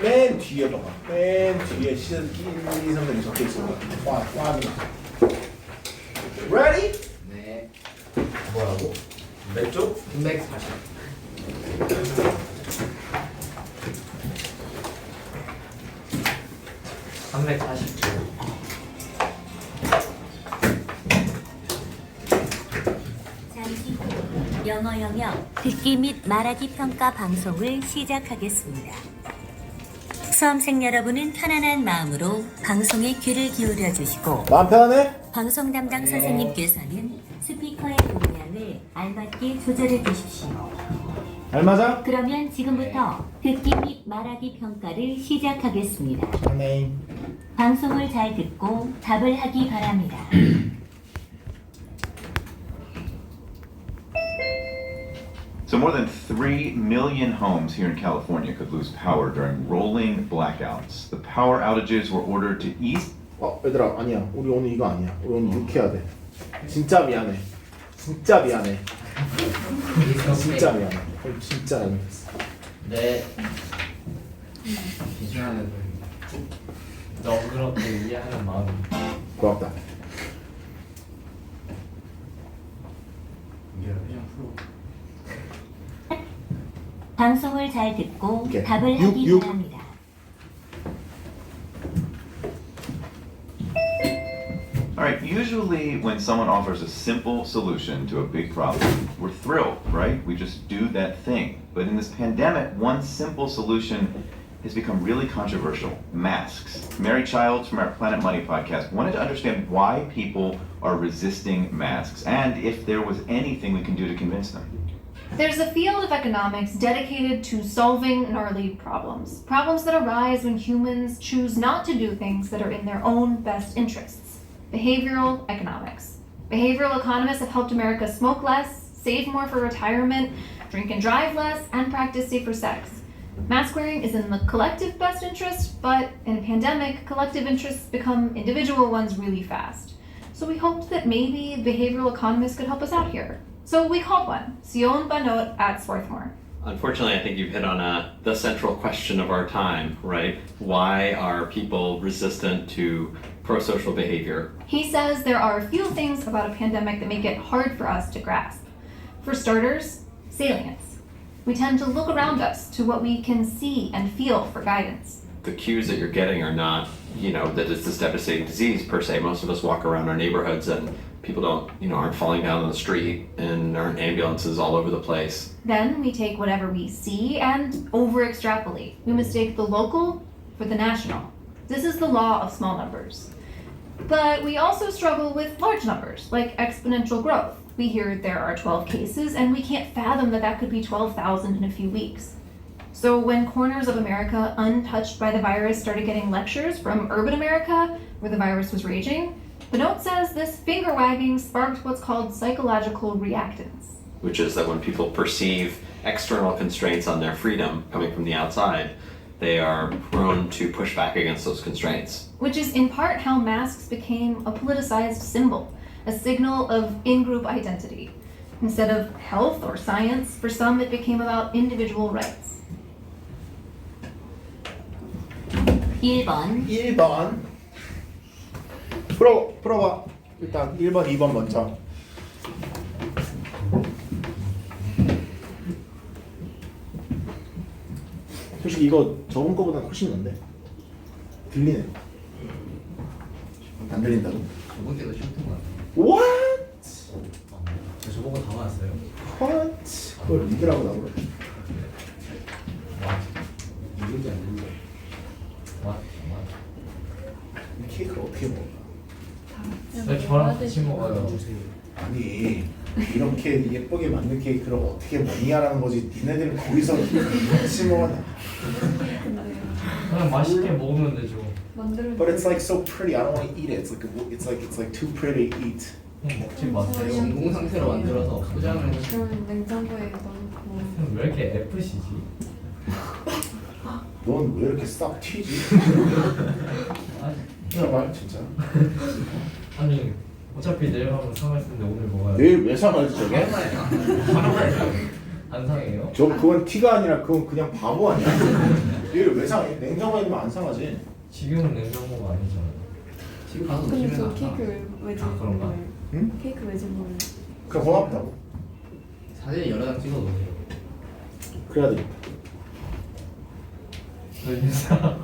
맨 뒤에 봐봐 맨 뒤에 시사 듣기 1, 2, 3, 4 적혀 있어 와 Ready? 네. 뭐라고? 몇 쪽? 340. 340쪽. 잠시 후 영어 영역 듣기 및 말하기 평가 방송을 시작하겠습니다. 수험생 여러분은 편안한 마음으로 방송에 귀를 기울여 주시고 마음 편하네? 방송 담당 선생님께서는 스피커의 음량을 알맞게 조절해 주십시오. 알맞아? 그러면 지금부터 듣기 및 말하기 평가를 시작하겠습니다. 네 방송을 잘 듣고 답을 하기 바랍니다. So more than 3 million homes here in California could lose power during rolling blackouts. The power outages were ordered to ease. 얘들아 아니야 우리 오늘 이거 아니야 우리 오늘 6 해야 돼 진짜 미안해 진짜 미안해 진짜 미안해 진짜 잘못했어 네. 비중하는 너그럽게 이해하는 마음이. 고맙다 이게 그냥 프로. 방송을 잘 듣고 오케이. 답을 육, 하기 육. 바랍니다. All right, usually when someone offers a simple solution to a big problem, we're thrilled, right? We just do that thing. But in this pandemic, one simple solution has become really controversial: masks. Mary Childs from our Planet Money podcast wanted to understand why people are resisting masks and if there was anything we can do to convince them. There's a field of economics dedicated to solving gnarly problems. Problems that arise when humans choose not to do things that are in their own best interests. Behavioral economics. Behavioral economists have helped America smoke less, save more for retirement, drink and drive less, and practice safer sex. Mask wearing is in the collective best interest, but in a pandemic, collective interests become individual ones really fast. So we hoped that maybe behavioral economists could help us out here. So we called one, Sion Banot at Swarthmore. Unfortunately, I think you've hit on the central question of our time, right? Why are people resistant to pro-social behavior? He says there are a few things about a pandemic that make it hard for us to grasp. For starters, salience. We tend to look around us to what we can see and feel for guidance. The cues that you're getting are not, that it's this devastating disease per se. Most of us walk around our neighborhoods and people aren't falling down on the street and aren't ambulances all over the place. Then we take whatever we see and over-extrapolate. We mistake the local for the national. This is the law of small numbers. But we also struggle with large numbers, like exponential growth. We hear there are 12 cases, and we can't fathom that could be 12,000 in a few weeks. So when corners of America untouched by the virus started getting lectures from urban America, where the virus was raging, the note says this finger wagging sparked what's called psychological reactance. Which is that when people perceive external constraints on their freedom coming from the outside, they are prone to push back against those constraints. Which is in part how masks became a politicized symbol, a signal of in-group identity. Instead of health or science, for some it became about individual rights. 1번 1번 풀어봐 일단 1번 2번 먼저 솔직히 이거 저번 거보다 훨씬 난데 들리네 안 들린다고? 저번 게더 쉬웠던 것 같아요. What? 제가 저번 거 다 맞았어요. What? 그걸 믿으라고 나보래 누군지 안 누군지. 이 케이크를 어떻게 먹어? 왜 저랑 같이 먹어요? 아니 이렇게 예쁘게 만든 케이크를 어떻게 먹냐라는 거지. 니네들은 거기서 같이 먹어. 근데요. 그냥 맛있게 먹으면 되죠. 만들어. But it's like so pretty. I don't want to eat it. It's like too pretty to eat. 그냥 먹지 마세요. 진공 상태로 만들어서 포장을 그러면 냉장고에 넣고. 왜 이렇게 F시지? 넌 왜 이렇게 싹 튀지? 아니, 정말 진짜. 아니 어차피 내일 하면 상할 텐데 오늘 먹어야 돼. 내일 왜 상하지 저게? 안 상해요? 저 그건 티가 아니라 그건 그냥 바보 아니야? 내일 왜 상해? 냉장고에 넣으면 안 상하지. 지금은 냉장고가 아니잖아요. 지금 가서 근데 놓으시면 저 안 케이크 왜 아, 그런가? 거예요? 응? 케이크 왜 준 거예요? 그냥 고맙다고. 사진 여러 장 찍어 놓으세요. 그래야 되겠다. 인사.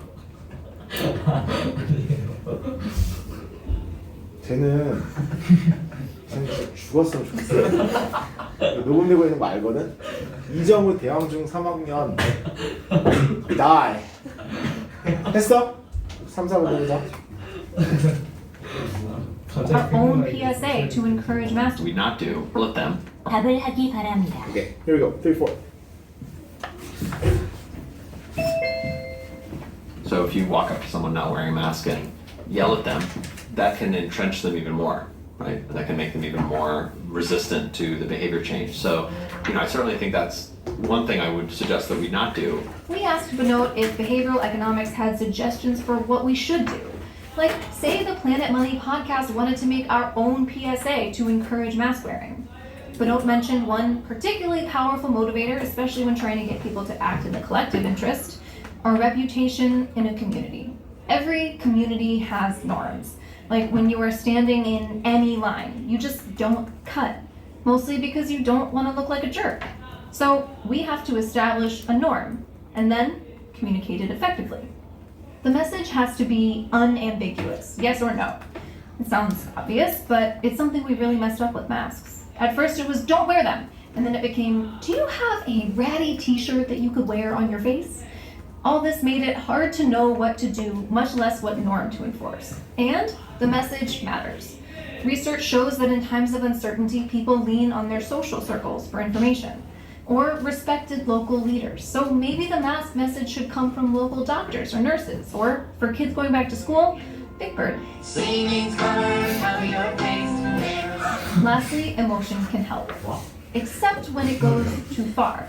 쟤는 진짜 죽었으면 좋겠어. 녹음되고 있는 거 알거든? 이정우 대왕중 3학년 die. 했어? 3, 4분 해보자. Our own PSA to encourage Do master. we not do? Let them. 답을 하기 바랍니다. Okay, here we go. 3, 4. So if you walk up to someone not wearing a mask and yell at them, that can entrench them even more, right? That can make them even more resistant to the behavior change. So, I certainly think that's one thing I would suggest that we not do. We asked Benoit if behavioral economics had suggestions for what we should do. Like, say the Planet Money podcast wanted to make our own PSA to encourage mask wearing. Benoit mentioned one particularly powerful motivator, especially when trying to get people to act in the collective interest: our reputation in a community. Every community has norms. Like when you are standing in any line, you just don't cut, mostly because you don't want to look like a jerk. So we have to establish a norm and then communicate it effectively. The message has to be unambiguous, yes or no. It sounds obvious, but it's something we really messed up with masks. At first it was don't wear them, and then it became, do you have a ratty t-shirt that you could wear on your face? All this made it hard to know what to do, much less what norm to enforce. And the message matters. Research shows that in times of uncertainty, people lean on their social circles for information, or respected local leaders. So maybe the mask message should come from local doctors or nurses, or for kids going back to school, Big Bird. Lastly, emotion can help, except when it goes too far.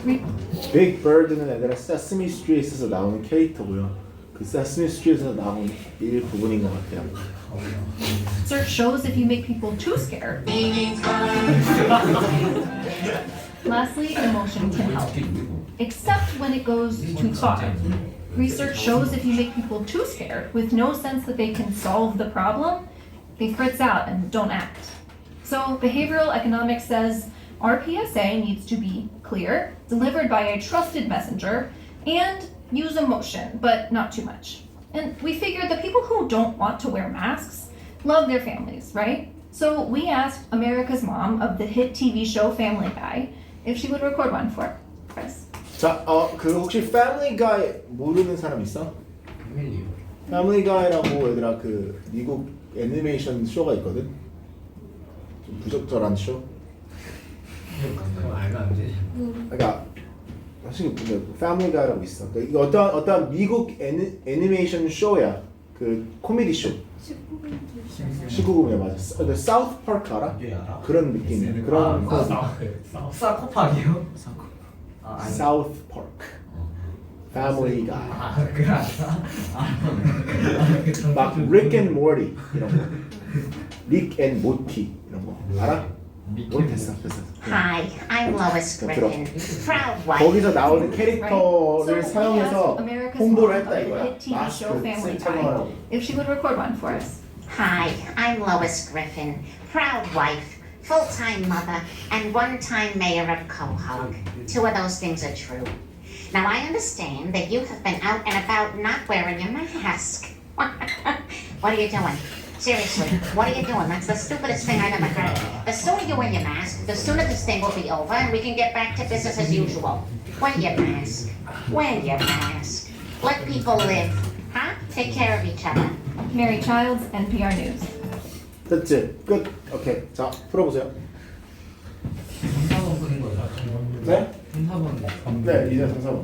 Big Bird는 얘들아 세스미 스트리트에서 나오는 캐릭터고요. 그 세스미 스트리트에서 나오는 일부분인 것 같아요. Research shows if you make people too scared. Lastly, emotion can help, except when it goes too far. Research shows if you make people too scared with no sense that they can solve the problem, they fritz out and don't act. So behavioral economics says our PSA needs to be clear, delivered by a trusted messenger, and use emotion, but not too much. And we figured the people who don't want to wear masks love their families, right? So we asked America's mom of the hit TV show Family Guy if she would record one for us. 자, 그 혹시 Family Guy 모르는 사람 있어? 패밀리요. Family Guy라고 얘들아 그 미국 애니메이션 쇼가 있거든. 좀 부적절한 쇼. 그거 알면 안 되지. 그러니까 사실 근데 Family Guy라고 있어. 그러니까 이거 어떤 미국 애니메이션 쇼야. 그 코미디 쇼. 19금이야 맞아. 근데 사우스 파크 알아? 이게 알아? 그런 느낌. 그런 거. 사코팍이요? 사우스 파크. Family Guy. 그게 알아? 막 Rick and Morty 이런 거. Rick and Morty 이런 거 알아? 오늘 됐어. Hi, I'm Lois Griffin, proud wife. 거기서 나오는 Right? 캐릭터를 So we 사용해서 asked America's 홍보를 mom of 했다 the 이거야. hit TV show Family Guy 착용하라고. if she would record one for us. Hi, I'm Lois Griffin, proud wife, full-time mother, and one-time mayor of Quahog. Two of those things are true. Now I understand that you have been out and about not wearing your mask. What are you doing? Seriously, what are you doing? That's the stupidest thing I've ever heard. The sooner you wear your mask, the sooner this thing will be over and we can get back to business as usual. Wear your mask. Wear your mask. Let people live. Huh? Take care of each other. Mary Childs, NPR News. 됐지? 끝. 오케이. 자, 풀어보세요. 네? 3, 4번. 네, 이제 3, 4번.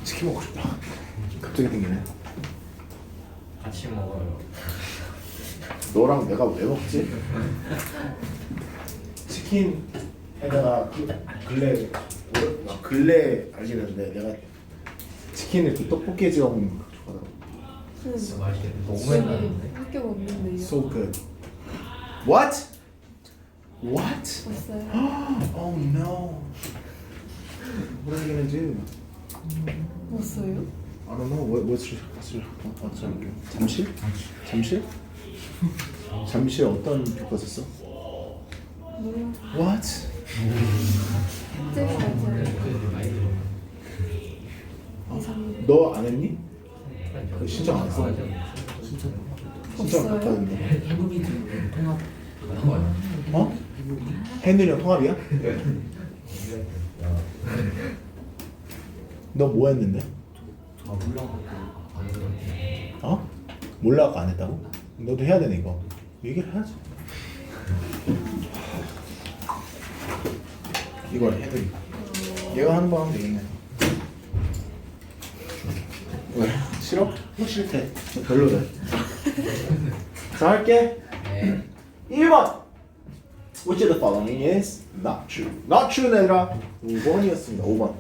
치킨 먹고 싶다. 갑자기 땡기네. 같이 먹어요. 너랑 내가 왜 먹지? 치킨에다가 근래 알게 됐는데 내가 치킨을 그 떡볶이에 찍어 먹는 거 좋아하더라고. 진짜 맛있겠다. 너무 했는데. 학교가 없는데요. So good. What? What? 왔어요? Oh no. What are you gonna do? 왔어요? I don't know. What's your 잠실? 잠실? 잠실 어떤 교과 썼어? 몰라. What? 쌤이 맞아요. 너 안 했니? 그 신청 안 했어? 신청 없어요? 갔다 왔는데. 해군이든 통합 어? 해누리랑 통합이야? 너 뭐 했는데? 아 몰라. 어? 몰라고 안 했다고? 너도 해야 되네 이거. 얘기를 해야지. 이걸 해드리. 얘가 하는 거 하면 되겠네. 왜? 싫어? 싫대. 별로래. 자 할게. 네. 1번. Which of the following is not true? Not true는 아니라 5번이었습니다. 5번.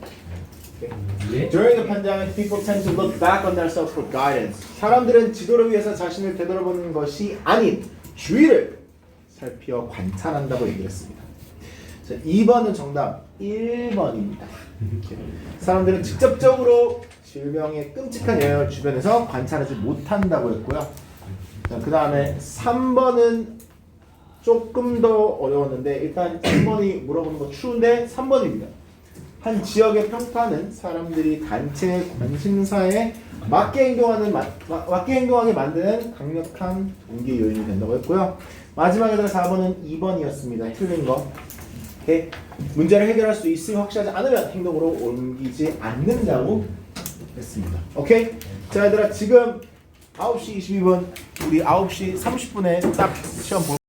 During the pandemic, people tend to look back on themselves for guidance. 사람들은 지도를 위해서 자신을 되돌아보는 것이 아닌 주위를 살피어 관찰한다고 얘기를 했습니다. 자, 2번은 정답 1번입니다. 사람들은 직접적으로 질병의 끔찍한 영향을 주변에서 관찰하지 못한다고 했고요. 그 다음에 3번은 조금 더 어려웠는데 일단 3번이 물어보는 거 true인데 3번입니다. 한 지역의 평가는 사람들이 단체의 관심사에 맞게 행동하게 만드는 강력한 동기 요인이 된다고 했고요. 마지막에 4번은 2번이었습니다. 틀린 거. 오케이. 문제를 해결할 수 있음을 확실하지 않으면 행동으로 옮기지 않는다고 했습니다. 오케이? 자 얘들아 지금 9시 22분 우리 9시 30분에 딱 시험 볼